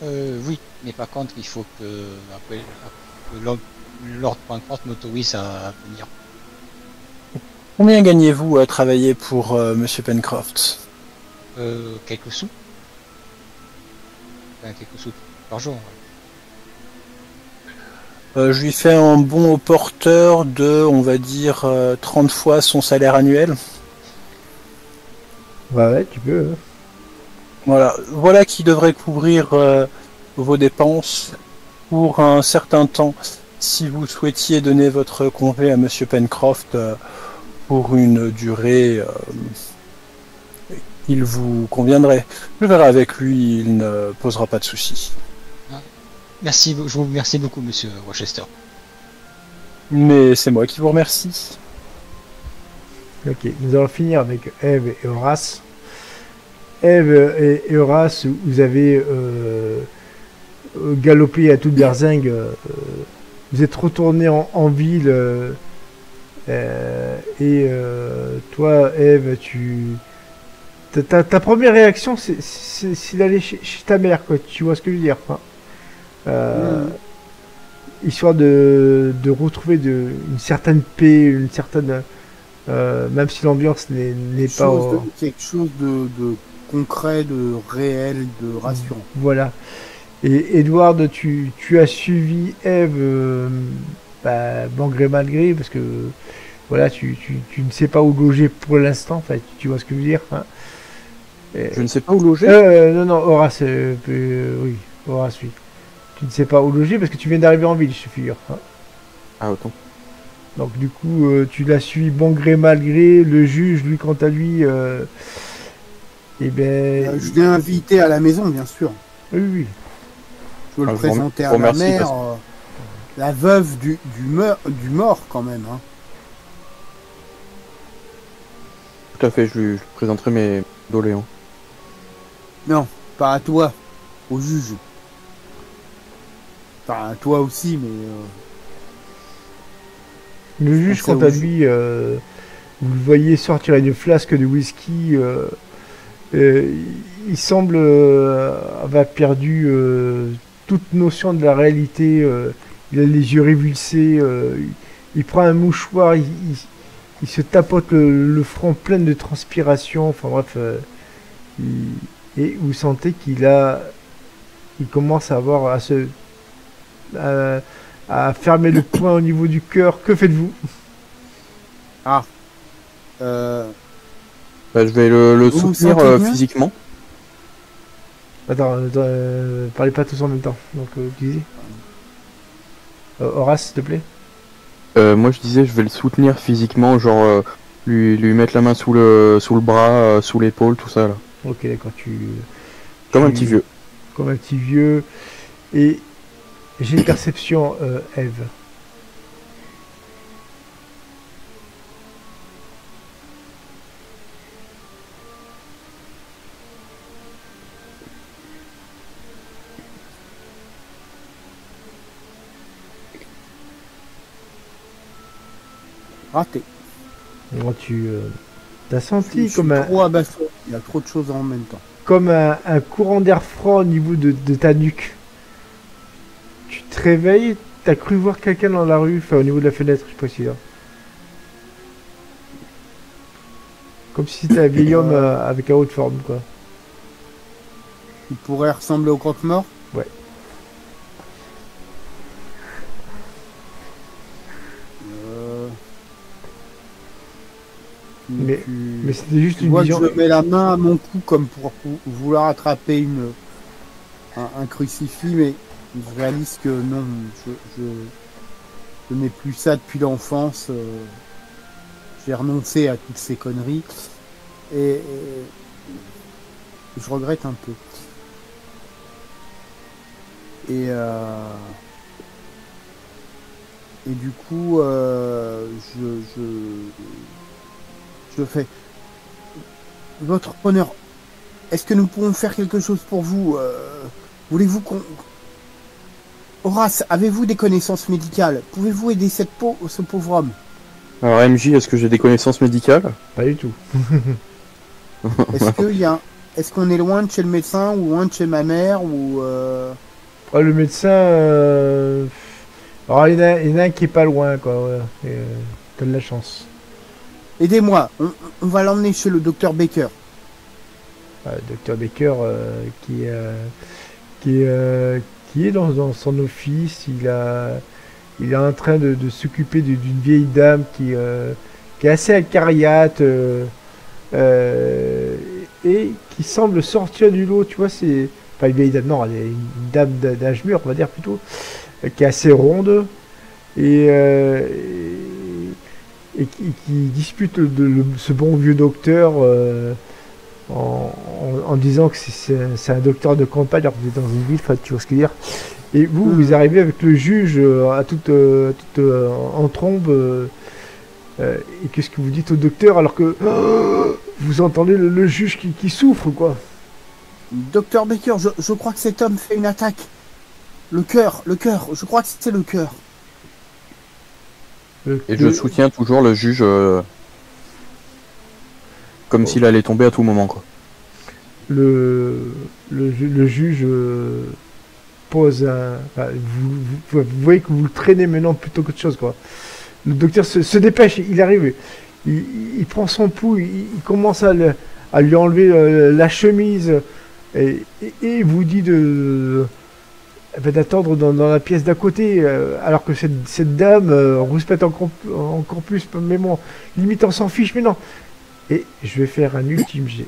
Oui, mais par contre, il faut que Lord Poincroft m'autorise à venir. Combien gagnez-vous à travailler pour Monsieur Pencroft? Quelques sous. Enfin, quelques sous par jour. Je lui fais un bon au porteur de, on va dire, 30 fois son salaire annuel. Ouais, tu peux. Hein. Voilà qui devrait couvrir vos dépenses pour un certain temps. Si vous souhaitiez donner votre congé à Monsieur Pencroft pour une durée il vous conviendrait. Je verrai avec lui, il ne posera pas de soucis. Merci, je vous remercie beaucoup, Monsieur Rochester. Mais c'est moi qui vous remercie. Ok, nous allons finir avec Eve et Horace. Eve et Horace, vous avez galopé à toute berzingue. Vous êtes retourné en ville. Et toi, Eve, ta première réaction, c'est d'aller chez ta mère, quoi. Tu vois ce que je veux dire, quoi. Histoire de retrouver une certaine paix, une certaine même si l'ambiance n'est pas quelque chose de concret, de réel, de rassurant. Voilà. Et Edward, tu as suivi Eve bon gré mal gré, parce que voilà, tu ne sais pas où loger pour l'instant, en fait, tu vois ce que je veux dire, hein. Je ne sais pas où loger. Non, Horace, oui, Horace, oui. Tu ne sais pas où loger parce que tu viens d'arriver en ville, je te figure. Hein. Ah, autant. Donc du coup, tu l'as suivi bon gré mal gré. Le juge, lui, quant à lui, eh ben... je l'ai invité à la maison, bien sûr. Oui, oui. Je veux le présenter à ma mère, la veuve du mort, quand même. Hein. Tout à fait, je lui présenterai mes doléants. Non, pas à toi, au juge. Enfin, à toi aussi, mais... Le juge, quant à lui, vous le voyez sortir une flasque de whisky. Il semble avoir perdu toute notion de la réalité. Il a les yeux révulsés. Il prend un mouchoir. Il se tapote le front plein de transpiration. Enfin bref. Et vous sentez qu'il commence à avoir à fermer le poing au niveau du cœur. Que faites-vous? Ah. Je vais le soutenir physiquement. Attends, parlez pas tous en même temps. Donc, tu disais Horace, s'il te plaît. Moi, je disais, je vais le soutenir physiquement, genre lui mettre la main sous le bras, sous l'épaule, tout ça là. Ok, d'accord. Comme un petit vieux. Comme un petit vieux. Et j'ai une perception, Eve. Raté. Moi, tu as senti comme un... trop abasourdi. Il y a trop de choses en même temps. Comme un courant d'air froid au niveau de ta nuque. Tu te réveilles, t'as cru voir quelqu'un dans la rue, enfin au niveau de la fenêtre, je sais pas si là. Comme si c'était un vieil homme avec un haut de forme, quoi. Il pourrait ressembler au croque-mort. Ouais. Mais c'était juste une vision. Je mets la main à mon cou comme pour vouloir attraper un crucifix, mais je réalise que non, je n'ai plus ça depuis l'enfance. J'ai renoncé à toutes ces conneries et je regrette un peu. Et du coup, Je fais. Votre honneur, est-ce que nous pouvons faire quelque chose pour vous? Voulez-vous qu'on... Horace, avez-vous des connaissances médicales? Pouvez-vous aider ce pauvre homme? Alors MJ, est-ce que j'ai des connaissances médicales? Pas du tout. Est-ce qu'on est loin de chez le médecin ou loin de chez ma mère ou Oh, le médecin... Alors, il y en a un qui est pas loin, quoi. Ouais. T'as de la chance. Aidez-moi, on va l'emmener chez le docteur Baker. Docteur Baker qui est dans son office, il est en train de s'occuper d'une vieille dame qui est assez acariate et qui semble sortir du lot, tu vois, c'est pas une vieille dame, non, elle est une dame d'âge mûr, on va dire plutôt, qui est assez ronde et qui dispute ce bon vieux docteur en disant que c'est un docteur de campagne alors que vous êtes dans une ville, tu vois ce que je veux dire. Et vous arrivez avec le juge à toute en trombe et qu'est-ce que vous dites au docteur alors que vous entendez le juge qui souffre, quoi. Docteur Baker, je crois que cet homme fait une attaque. Le cœur, je crois que c'est le cœur. Et je soutiens toujours le juge comme s'il allait tomber à tout moment, quoi. Le juge pose un... Enfin, vous voyez que vous le traînez maintenant plutôt qu'autre chose, quoi. Le docteur se dépêche, il arrive, il prend son pouls, il commence à lui enlever la chemise et vous dit d'attendre dans la pièce d'à côté, alors que cette dame rouspète encore plus, mais bon, limite on s'en fiche, mais non. Et je vais faire un ultime jet.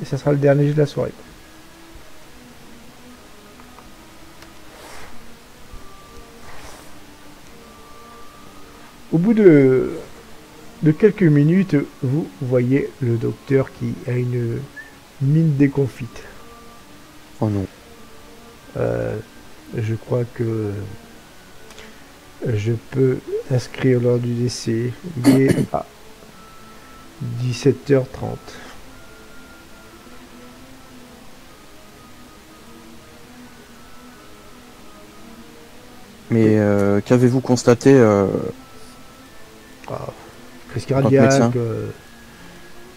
Et ça sera le dernier jet de la soirée. Au bout de quelques minutes, vous voyez le docteur qui a une mine déconfite. Oh non. Je crois que je peux inscrire l'heure du décès. Il est à 17h30. Mais qu'avez-vous constaté Crise cardiaque,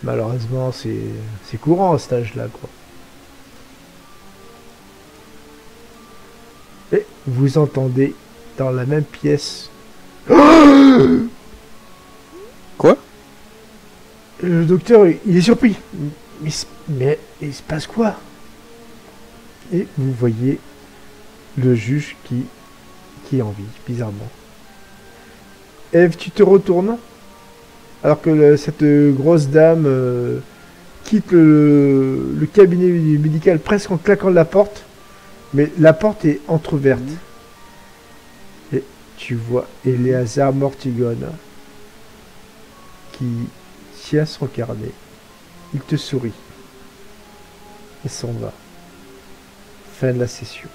malheureusement, c'est courant à cet âge-là, quoi. Et vous entendez dans la même pièce. Quoi? Le docteur, il est surpris. Mais il se passe quoi? Et vous voyez le juge qui est en vie, bizarrement. Eve, tu te retournes alors que cette grosse dame quitte le cabinet médical presque en claquant la porte, mais la porte est entrouverte. Et tu vois Eleazar Mortigone qui tient son carnet. Il te sourit et s'en va. Fin de la session.